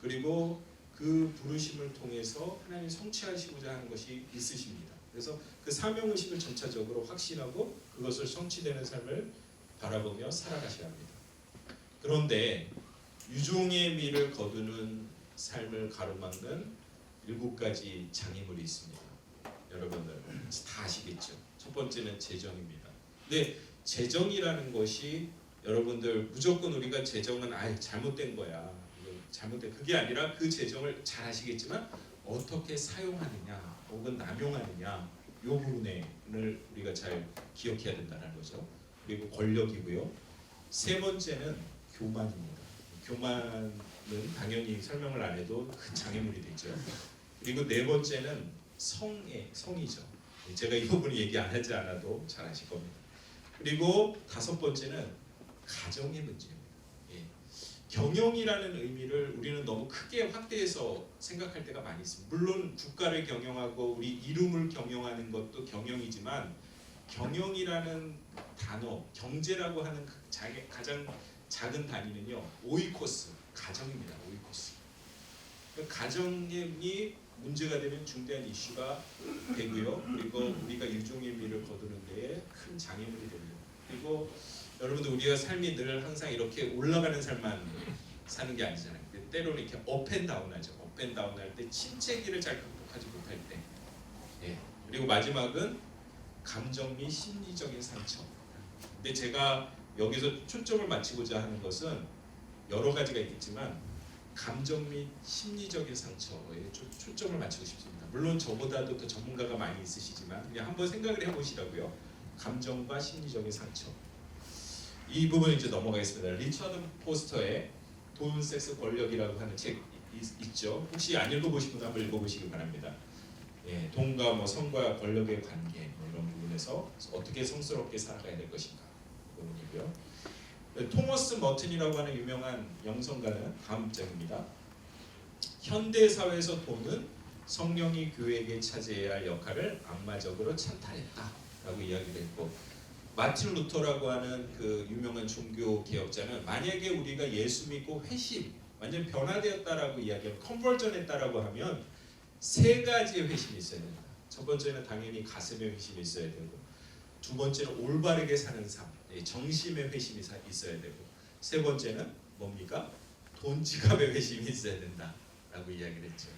그리고 그 부르심을 통해서 하나님 성취하시고자 하는 것이 있으십니다. 그래서 그 사명의식을 전차적으로 확신하고 그것을 성취되는 삶을 바라보며 살아가셔야 합니다. 그런데 유종의 미를 거두는 삶을 가로막는 7가지 장애물이 있습니다. 여러분들 다 아시겠죠? 첫 번째는 재정입니다. 근데 재정이라는 것이 여러분들 무조건 우리가 재정은 잘못된 거야, 잘못된, 그게 아니라 그 재정을 잘 아시겠지만 어떻게 사용하느냐 혹은 남용하느냐, 이 부분을 우리가 잘 기억해야 된다는 거죠. 그리고 권력이고요. 세 번째는 교만입니다. 교만은 당연히 설명을 안 해도 큰 장애물이 되죠. 그리고 네 번째는 성이죠. 제가 이 부분을 얘기 안 하지 않아도 잘 아실 겁니다. 그리고 다섯 번째는 가정의 문제입니다. 경영이라는 의미를 우리는 너무 크게 확대해서 생각할 때가 많이 있습니다. 물론 국가를 경영하고 우리 이름을 경영하는 것도 경영이지만, 경영이라는 단어, 경제라고 하는 가장 작은 단위는요, 오이코스, 가정입니다. 오이코스. 가정이 문제가 되면 중대한 이슈가 되고요. 그리고 우리가 일종의 미를 거두는 데에 큰 장애물이 됩니다. 그리고 여러분들 우리가 삶이 늘 항상 이렇게 올라가는 삶만 사는 게 아니잖아요. 때로는 이렇게 업앤다운하죠. 업앤다운 할 때 침체기를 잘 극복하지 못할 때. 예. 그리고 마지막은 감정 및 심리적인 상처. 근데 제가 여기서 초점을 맞추고자 하는 것은 여러 가지가 있겠지만 감정 및 심리적인 상처에 초점을 맞추고 싶습니다. 물론 저보다도 더 전문가가 많이 있으시지만 그냥 한번 생각을 해보시라고요. 감정과 심리적인 상처. 이 부분 이제 넘어가겠습니다. 리처드 포스터의 돈, 섹스, 권력이라고 하는 책 있죠. 혹시 안 읽어보신 분 한번 읽어보시기 바랍니다. 예, 돈과 뭐 성과 권력의 관계 뭐 이런 부분에서 어떻게 성스럽게 살아가야 될 것인가 그 부분이고요. 토머스 머튼이라고 하는 유명한 영성가는 다음 장입니다. 현대 사회에서 돈은 성령이 교회에게 차지해야 할 역할을 악마적으로 찬탈했다라고 이야기를 했고, 마틴 루터라고 하는 그 유명한 종교 개혁자는 만약에 우리가 예수 믿고 회심, 완전 변화되었다라고 이야기하면 컨버전했다라고 하면 세 가지의 회심이 있어야 된다. 첫 번째는 당연히 가슴의 회심이 있어야 되고, 두 번째는 올바르게 사는 삶, 정심의 회심이 있어야 되고, 세 번째는 뭡니까? 돈 지갑의 회심이 있어야 된다라고 이야기를 했죠.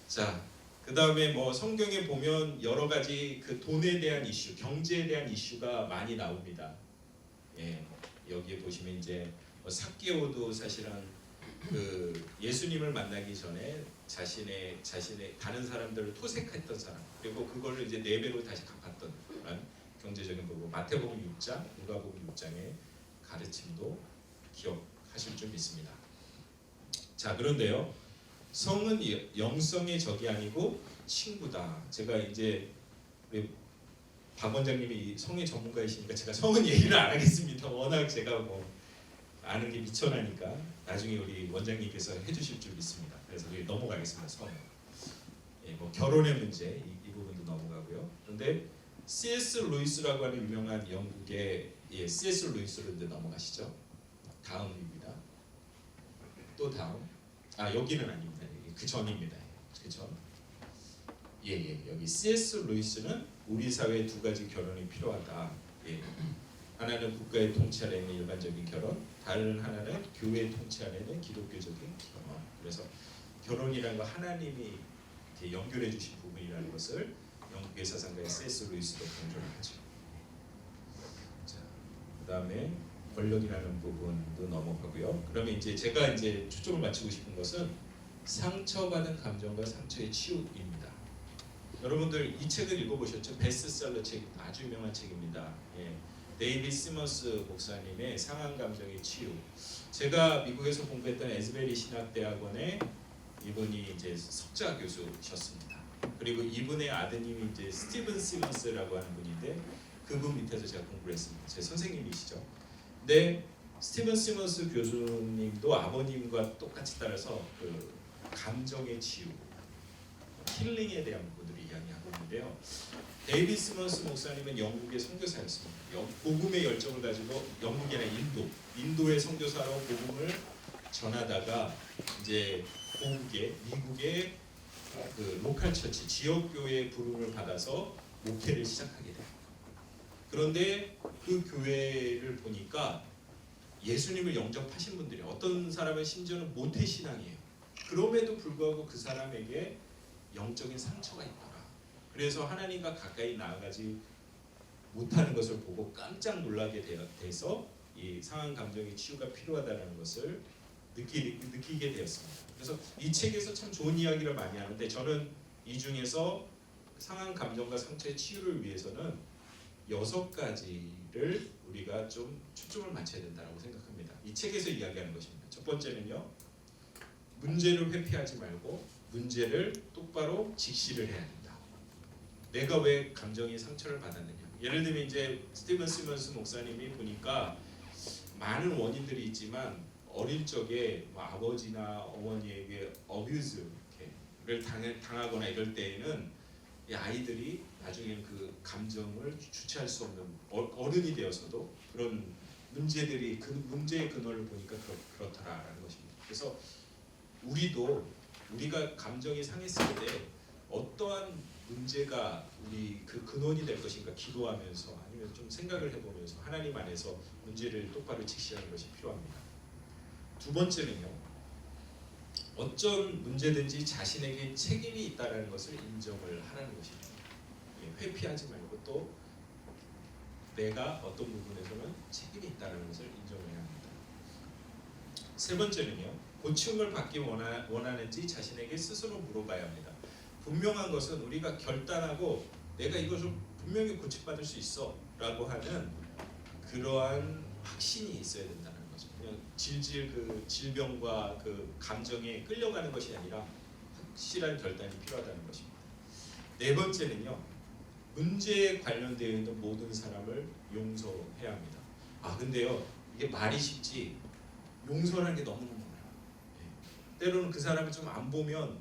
자, 그 다음에 뭐 성경에 보면 여러 가지 그 돈에 대한 이슈, 경제에 대한 이슈가 많이 나옵니다. 예, 여기에 보시면 이제 뭐 삭개오도 사실은 그 예수님을 만나기 전에 자신의 다른 사람들을 토색했던 사람, 그리고 그걸 이제 4배로 다시 갚았던 그런 경제적인 부분. 마태복음 6장, 누가복음 6장의 가르침도 기억하실 줄 믿습니다. 자, 그런데요, 성은 영성의 적이 아니고 친구다. 제가 이제 우리 박 원장님이 성의 전문가이시니까 제가 성은 얘기를 안 하겠습니다. 워낙 제가 뭐 아는 게 미천하니까 나중에 우리 원장님께서 해주실 줄 믿습니다. 그래서 넘어가겠습니다. 성. 예, 뭐 결혼의 문제 이 부분도 넘어가고요. 그런데 C.S. 루이스라고 하는 유명한 영국의 C.S. 루이스로 이제 넘어가시죠. 다음입니다. 또 다음. 아, 여기는 아닙니다. 그 전입니다. 그 전. 여기 C.S. 루이스는 우리 사회에 두 가지 결혼이 필요하다. 하나는 국가의 통치 아래 있는 일반적인 결혼, 다른 하나는 교회의 통치 아래 있는 기독교적인 결혼. 그래서 결혼이라는 거 하나님이 이렇게 연결해 주신 부분이라는 것을 영국의 사상가의 C.S. 루이스도 강조를 하죠. 자, 그다음에 권력이라는 부분도 넘어가고요. 그러면 이제 제가 이제 초점을 맞추고 싶은 것은 상처받은 감정과 상처의 치유입니다. 여러분들 이 책을 읽어보셨죠? 베스트셀러 책, 아주 유명한 책입니다. 데이비드 시먼스 목사님의 상한 감정의 치유. 제가 미국에서 공부했던 에즈베리 신학대학원에 이분이 이제 석자 교수셨습니다. 그리고 이분의 아드님이 이제 스티븐 시먼스라고 하는 분인데 그분 밑에서 제가 공부를 했습니다. 제 선생님이시죠. 근데 스티븐 시먼스 교수님도 아버님과 똑같이 따라서 그 감정의 치유, 힐링에 대한 부분들을 이야기하고 있는데요. 데이비드 시먼스 목사님은 영국의 선교사였습니다. 복음의 열정을 가지고 영국이 아니라 인도의 선교사로 복음을 전하다가 이제 미국의 그 로컬 처치, 지역 교회의 부름을 받아서 목회를 시작하게 돼요. 그런데 그 교회를 보니까 예수님을 영접하신 분들이 어떤 사람은 심지어는 모태 신앙이에요. 그럼에도 불구하고 그 사람에게 영적인 상처가 있더라. 그래서 하나님과 가까이 나아가지 못하는 것을 보고 깜짝 놀라게 돼서 이 상한 감정의 치유가 필요하다는 것을 느끼게 되었습니다. 그래서 이 책에서 참 좋은 이야기를 많이 하는데 저는 이 중에서 상한 감정과 상처의 치유를 위해서는 6가지를 우리가 좀 초점을 맞춰야 된다고 생각합니다. 이 책에서 이야기하는 것입니다. 첫 번째는요, 문제를 회피하지 말고 문제를 똑바로 직시를 해야 된다. 내가 왜 감정의 상처를 받았느냐. 예를 들면 이제 스티븐 시먼스 목사님이 보니까 많은 원인들이 있지만 어릴 적에 뭐 아버지나 어머니에게 어뷰즈를 당하거나 이럴 때에는 이 아이들이 나중에는 그 감정을 주체할 수 없는 어른이 되어서도 그런 문제들이 그 문제의 근원을 보니까 그렇더라라는 것입니다. 그래서 우리도 우리가 감정이 상했을 때 어떠한 문제가 우리 그 근원이 될 것인가 기도하면서 아니면 좀 생각을 해보면서 하나님 안에서 문제를 똑바로 직시하는 것이 필요합니다. 두 번째는요, 어떤 문제든지 자신에게 책임이 있다는 것을 인정을 하라는 것입니다. 회피하지 말고 또 내가 어떤 부분에서는 책임이 있다는 것을 인정해야 합니다. 세 번째는요, 고침을 받기 원하는지 자신에게 스스로 물어봐야 합니다. 분명한 것은 우리가 결단하고 내가 이것을 분명히 고침받을 수 있어 라고 하는 그러한 확신이 있어야 된다는 거죠. 그냥 질질 그 질병과 그 감정에 끌려가는 것이 아니라 확실한 결단이 필요하다는 것입니다. 네 번째는요, 문제에 관련되어 있는 모든 사람을 용서해야 합니다. 근데요, 이게 말이 쉽지 용서라는 게 너무너무 어려워요. 때로는 그 사람을 좀 안 보면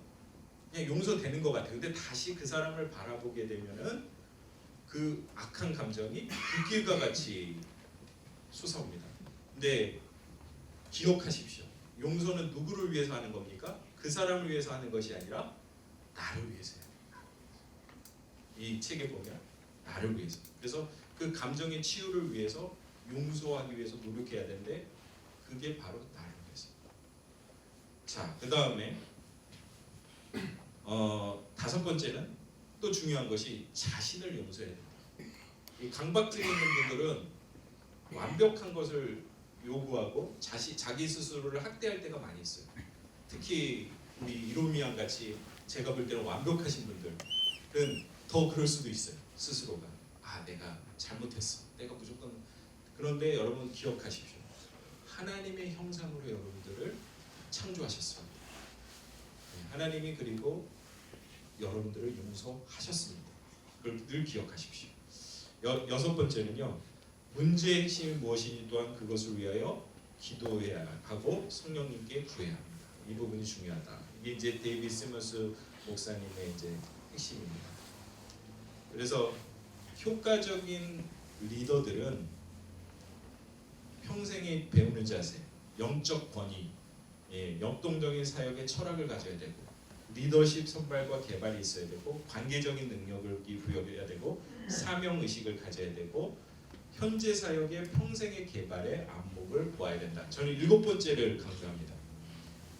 그냥 용서되는 것 같아요. 근데 다시 그 사람을 바라보게 되면은 그 악한 감정이 불길과 같이 솟아옵니다. 근데 기억하십시오. 용서는 누구를 위해서 하는 겁니까? 그 사람을 위해서 하는 것이 아니라 나를 위해서요. 이 책에 보면 나를 위해서. 그래서 그 감정의 치유를 위해서 용서하기 위해서 노력해야 되는데 그게 바로 나를 위해서. 자, 그 다음에 다섯 번째는 또 중요한 것이 자신을 용서해야 된다. 이 강박증이 있는 분들은 완벽한 것을 요구하고 자기 스스로를 학대할 때가 많이 있어요. 특히 우리 이로미안 같이 제가 볼 때는 완벽하신 분들은 더 그럴 수도 있어요. 스스로가 내가 잘못했어. 내가 무조건. 그런데 여러분 기억하십시오. 하나님의 형상으로 여러분들을 창조하셨습니다. 하나님이 그리고 여러분들을 용서하셨습니다. 그걸 늘 기억하십시오. 여섯 번째는요, 문제의 핵심이 무엇이니 또한 그것을 위하여 기도해야 하고 성령님께 구해야 합니다. 이 부분이 중요하다. 이게 이제 데이비드 시머스 목사님의 이제 핵심입니다. 그래서 효과적인 리더들은 평생에 배우는 자세, 영적 권위, 역동적인 사역의 철학을 가져야 되고 리더십 선발과 개발이 있어야 되고 관계적인 능력을 부여해야 되고 사명의식을 가져야 되고 현재 사역의 평생의 개발의 안목을 보아야 된다. 저는 7번째를 강조합니다.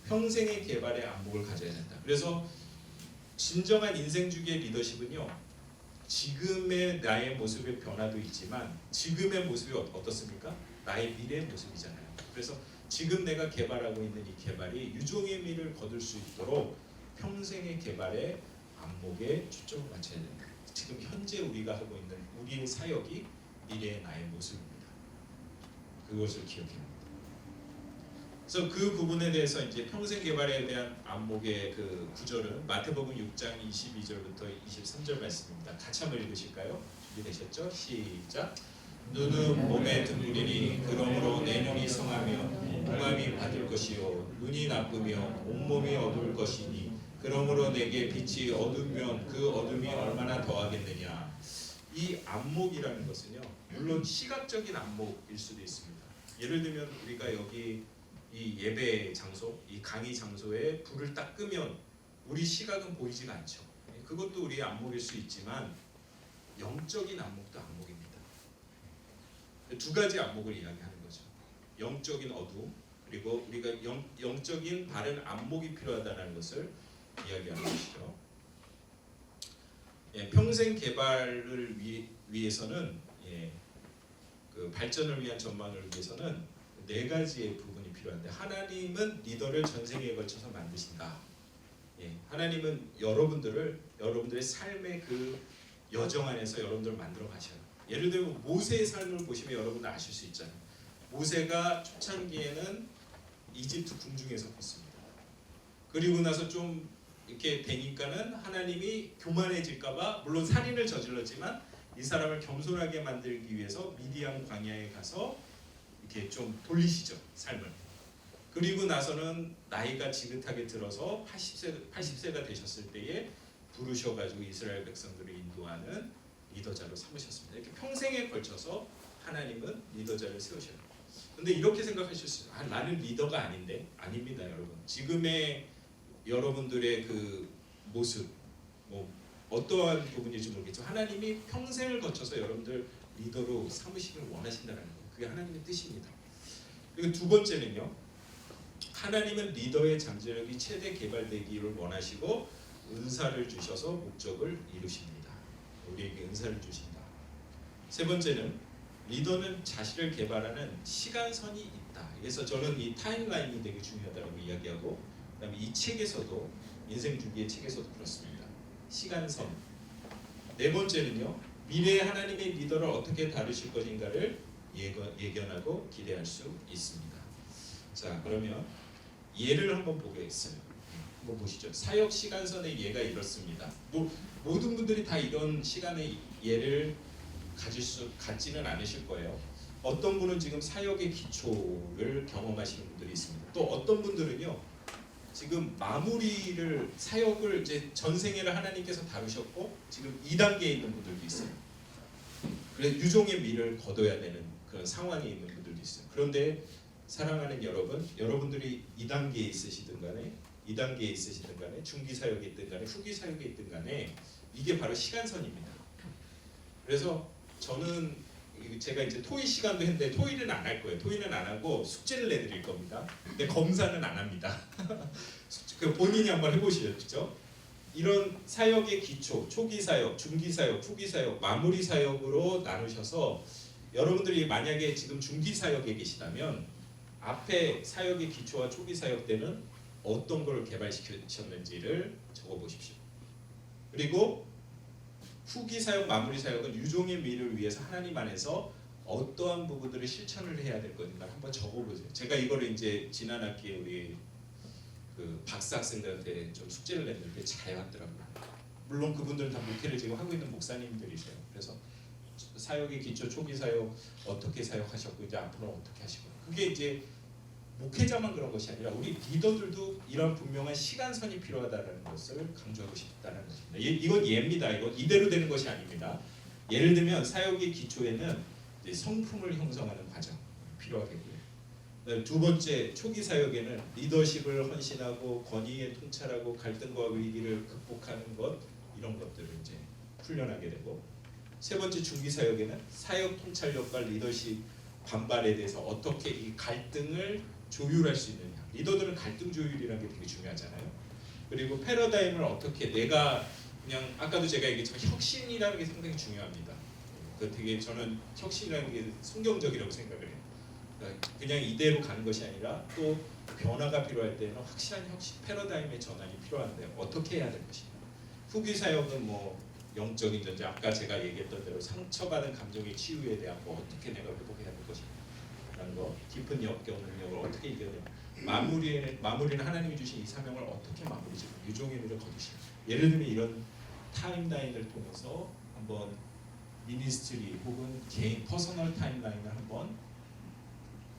평생의 개발의 안목을 가져야 된다. 그래서 진정한 인생주기의 리더십은요, 지금의 나의 모습의 변화도 있지만 지금의 모습이 어떻습니까? 나의 미래의 모습이잖아요. 그래서 지금 내가 개발하고 있는 이 개발이 유종의 미를 거둘 수 있도록 평생의 개발의 안목에 초점을 맞춰야 된다. 지금 현재 우리가 하고 있는 우리의 사역이 미래의 나의 모습입니다. 그것을 기억해야 합니다. 그래서 그 부분에 대해서 이제 평생 개발에 대한 안목의 그 구절은 마태복음 6장 22절부터 23절 말씀입니다. 같이 한번 읽으실까요? 준비되셨죠? 시작. 눈은 몸의 등불이니 그러므로 내 눈이 성하며 궁함이 받을 것이요 눈이 나쁘며 온몸이 어두울 것이니 그러므로 내게 빛이 어두우면 그 어둠이 얼마나 더하겠느냐. 이 안목이라는 것은요, 물론 시각적인 안목일 수도 있습니다. 예를 들면 우리가 여기 이 예배 장소, 이 강의 장소에 불을 딱 끄면 우리 시각은 보이지가 않죠. 그것도 우리의 안목일 수 있지만 영적인 안목도 안목입니다. 두 가지 안목을 이야기하는 거죠. 영적인 어두움, 그리고 우리가 영적인 바른 안목이 필요하다는 것을 이야기하는 것이죠. 평생 개발을 위해서는 그 발전을 위한 전망을 위해서는 네 가지의 부분이 필요한데, 하나님은 리더를 전생에 걸쳐서 만드신다. 하나님은 여러분들의 삶의 그 여정 안에서 여러분들을 만들어 가셔요. 예를 들면 모세의 삶을 보시면 여러분들 아실 수 있잖아요. 모세가 초창기에는 이집트 궁중에 섰습니다. 그리고 나서 좀 이렇게 되니까는 하나님이 교만해질까봐 물론 살인을 저질렀지만 이 사람을 겸손하게 만들기 위해서 미디안 광야에 가서 이렇게 좀 돌리시죠, 삶을. 그리고 나서는 나이가 지긋하게 들어서 80세가 되셨을 때에 부르셔가지고 이스라엘 백성들을 인도하는 리더자로 삼으셨습니다. 이렇게 평생에 걸쳐서 하나님은 리더자를 세우셔요. 근데 이렇게 생각하실 수 있어요. 나는 리더가 아닌데. 아닙니다, 여러분. 지금의 여러분들의 그 모습, 뭐 어떠한 부분인지 모르겠지만 하나님이 평생을 거쳐서 여러분들 리더로 삼으시길 원하신다는 거, 그게 하나님의 뜻입니다. 그리고 두 번째는요, 하나님은 리더의 잠재력이 최대 개발되기를 원하시고 은사를 주셔서 목적을 이루십니다. 우리에게 은사를 주신다. 세 번째는 리더는 자신을 개발하는 시간선이 있다. 그래서 저는 이 타임라인이 되게 중요하다고 이야기하고, 그다음에 이 책에서도, 인생 주기의 책에서도 그렇습니다. 시간선. 네 번째는요, 미래의 하나님의 리더를 어떻게 다루실 것인가를 예견하고 기대할 수 있습니다. 자, 그러면 예를 한번 보겠어요. 한번 보시죠. 사역 시간선의 예가 이렇습니다. 모든 분들이 다 이런 시간의 예를 갖지는 않으실 거예요. 어떤 분은 지금 사역의 기초를 경험하시는 분들이 있습니다. 또 어떤 분들은요, 지금 마무리를, 사역을 이제 전생애를 하나님께서 다루셨고 지금 2단계에 있는 분들도 있어요. 그래서 유종의 미를 거둬야 되는 그런 상황에 있는 분들도 있어요. 그런데 사랑하는 여러분, 여러분들이 2단계에 있으시든 간에 중기 사역에 있든 간에 후기 사역에 있든 간에 이게 바로 시간선입니다. 그래서 저는 제가 이제 토의 시간도 했는데 토의는 안 할 거예요. 토의는 안 하고 숙제를 내드릴 겁니다. 근데 검사는 안 합니다. 그 본인이 한번 해보시죠. 이런 사역의 기초, 초기 사역, 중기 사역, 후기 사역, 마무리 사역으로 나누셔서 여러분들이 만약에 지금 중기 사역에 계시다면 앞에 사역의 기초와 초기 사역 때는 어떤 걸 개발시키셨는지를 적어보십시오. 그리고 후기 사역, 마무리 사역은 유종의 미를 위해서 하나님 안에서 어떠한 부분들을 실천을 해야 될 건가 한번 적어보세요. 제가 이거를 이제 지난 학기에 우리 그 박사 학생들한테 좀 숙제를 냈는데 잘 해왔더라고요. 물론 그분들은 다 목회를 지금 하고 있는 목사님들이세요. 그래서 사역의 기초, 초기 사역 어떻게 사역하셨고 이제 앞으로 어떻게 하시고, 그게 이제 목회자만 그런 것이 아니라 우리 리더들도 이런 분명한 시간선이 필요하다는 것을 강조하고 싶다는 것입니다. 이건 예입니다. 이건 이대로 되는 것이 아닙니다. 예를 들면 사역의 기초에는 이제 성품을 형성하는 과정 필요하겠고요. 두 번째, 초기 사역에는 리더십을 헌신하고 권위에 통찰하고 갈등과 위기를 극복하는 것, 이런 것들을 이제 훈련하게 되고, 세 번째 중기 사역에는 사역 통찰력과 리더십 반발에 대해서 어떻게 이 갈등을 조율할 수 있느냐. 리더들은 갈등 조율이라는 게 되게 중요하잖아요. 그리고 패러다임을 어떻게, 내가 그냥 아까도 제가 얘기했지만 혁신이라는 게 상당히 중요합니다. 그 되게 저는 혁신이라는 게 성경적이라고 생각을 해요. 그러니까 그냥 이대로 가는 것이 아니라 또 변화가 필요할 때는 확실한 혁신, 패러다임의 전환이 필요한데 어떻게 해야 될 것인가. 후기 사역은 뭐 영적인 전제, 아까 제가 얘기했던 대로 상처받은 감정의 치유에 대한 거 어떻게 내가 회복해야 될 것인가 라는 거, 깊은 역경 능력을 어떻게 이겨내, 마무리는 하나님이 주신 이 사명을 어떻게 마무리 짓고 유종의 미를 거두시는, 예를 들면 이런 타임라인을 통해서 한번 미니스트리 혹은 개인 퍼서널 타임라인을 한번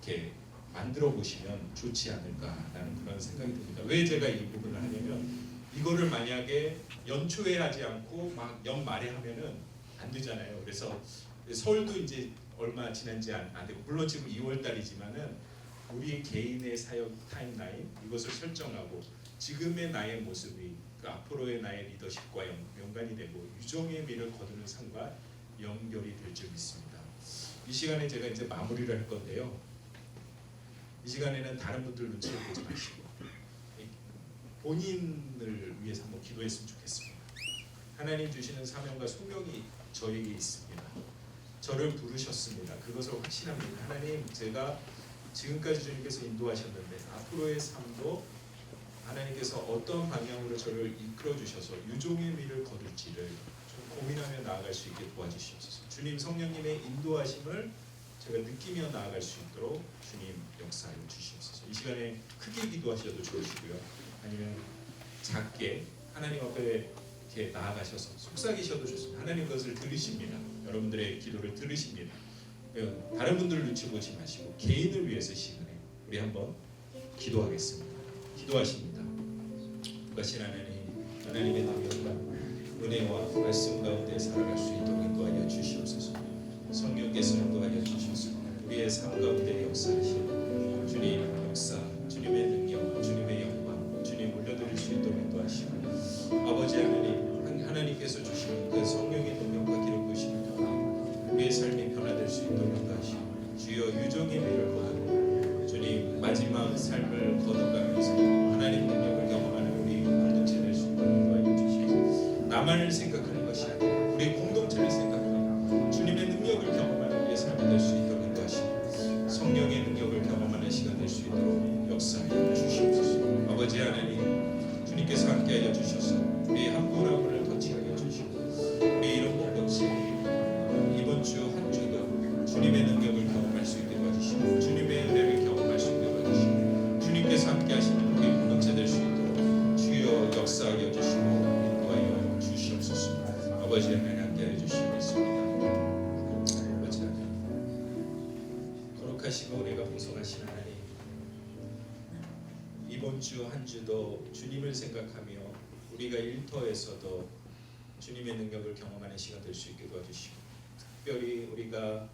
이렇게 만들어 보시면 좋지 않을까라는 그런 생각이 듭니다. 왜 제가 이 부분을 하냐면, 이거를 만약에 연초에 하지 않고 막 연말에 하면은 안 되잖아요. 그래서 서울도 이제 얼마 지난지 안 되고, 물론 지금 2월 달이지만은 우리 개인의 사역 타임라인 이것을 설정하고 지금의 나의 모습이 그 앞으로의 나의 리더십과 연관이 되고 유종의 미를 거두는 삶과 연결이 될 줄 믿습니다. 이 시간에 제가 이제 마무리를 할 건데요. 이 시간에는 다른 분들 눈치를 보지 마시고 본인을 위해서 한번 기도했으면 좋겠습니다. 하나님 주시는 사명과 소명이 저에게 있습니다. 저를 부르셨습니다. 그것을 확신합니다. 하나님, 제가 지금까지 주님께서 인도하셨는데 앞으로의 삶도 하나님께서 어떤 방향으로 저를 이끌어 주셔서 유종의 미를 거둘지를 좀 고민하며 나아갈 수 있게 도와주시옵소서. 주님 성령님의 인도하심을 제가 느끼며 나아갈 수 있도록 주님 역사해 주시옵소서. 이 시간에 크게 기도하셔도 좋으시고요, 아니면 작게 하나님 앞에 이렇게 나아가셔서 속삭이셔도 좋습니다. 하나님 그것을 들으십니다. 여러분들의 기도를 들으십니다. 다른 분들을 눈치 보지 마시고 개인을 위해서 시간에 우리 한번 기도하겠습니다. 기도하십니다. 거룩하신 하나님, 하나님의 능력과 은혜와 말씀 가운데 살아갈 수 있도록 인도하여 주시옵소서. 성령께서 인도하여 주셔서 우리의 삶 가운데 역사하시는 주님 역사, 주님의 능력, 주님의 영광, 주님 올려드릴 수 있도록 주님께서 주시는 그 성령의 능력과 기름 부으심을 통해 우리의 삶이 변화될 수 있도록 인도하시고 주여 유종의 미를 거두고 주님 마지막 삶을 거듭가면서 하나님 능력을 경험하는 우리 공동체 될 수 있도록 인도하여 주시옵소서. 나만을 생각하는 것이 아니라 우리 공동체를 생각하고 주님의 능력을 경험하는 우리의 삶이 될 수 있도록 인도하시고 성령의 능력을 경험하는 시간 될 수 있도록 역사하여 주시옵소서. 아버지 하나님 주님께서 함께하여 주셔서 우리 한 분 한 분을 터치하여 주시고 우리 이런 공동체 이번 주 한 주도 주님의 능력을 경험할 수 있게 도와주시고 주님의 은혜를 경험할 수 있게 도와주시고 주님께서 함께하시는 우리 공동체 될 수 있도록 주여 역사하여 주시고 인도하여 주시옵소서. 아버지 하나님 함께하여 주시겠습니다. 아버지 하나님 거룩하시고 우리가 풍성하신 하나님 이번 주 한 주도 주님을 생각하며 우리가 일터에서도 주님의 능력을 경험하는 시간 될 수 있게 도와주시고 특별히 우리가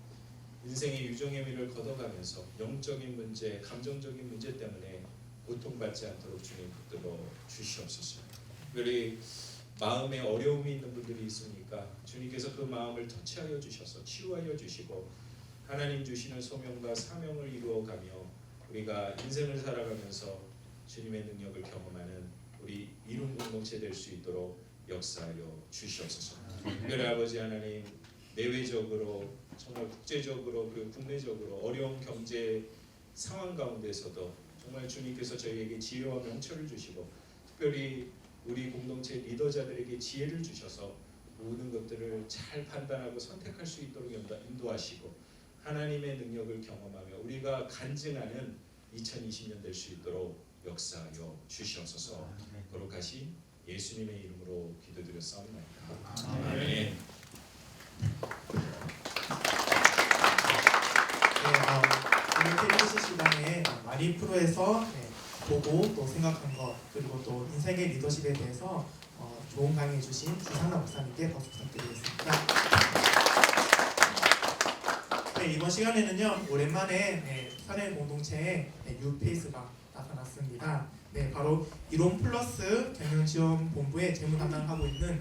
인생의 유종의 미를 걷어가면서 영적인 문제, 감정적인 문제 때문에 고통받지 않도록 주님 붙들어 주시옵소서. 특별히 마음에 어려움이 있는 분들이 있으니까 주님께서 그 마음을 터치하여 주셔서 치유하여 주시고 하나님 주시는 소명과 사명을 이루어가며 우리가 인생을 살아가면서 주님의 능력을 경험하는 우리 이룬 공동체 될 수 있도록 역사하여 주시옵소서. 특별히 아버지 하나님 내외적으로 정말 국제적으로 그리고 국내적으로 어려운 경제 상황 가운데서도 정말 주님께서 저희에게 지혜와 명철을 주시고 특별히 우리 공동체 리더자들에게 지혜를 주셔서 모든 것들을 잘 판단하고 선택할 수 있도록 인도하시고 하나님의 능력을 경험하며 우리가 간증하는 2020년 될 수 있도록 역사하여 주시옵소서. 거룩하신 예수님의 이름으로 기도드렸사옵나이다. 아멘. 네, 오늘 KBC 시간에 마리 프로에서 보고 또 생각한 것 그리고 또 인생의 리더십에 대해서 좋은 강의해 주신 주상남 목사님께 박수 부탁드리겠습니다. 네, 이번 시간에는요 오랜만에 사내 공동체에 뉴페이스가 나타났습니다. 네, 바로 이론 플러스 경영 지원 본부의 재무 담당하고 있는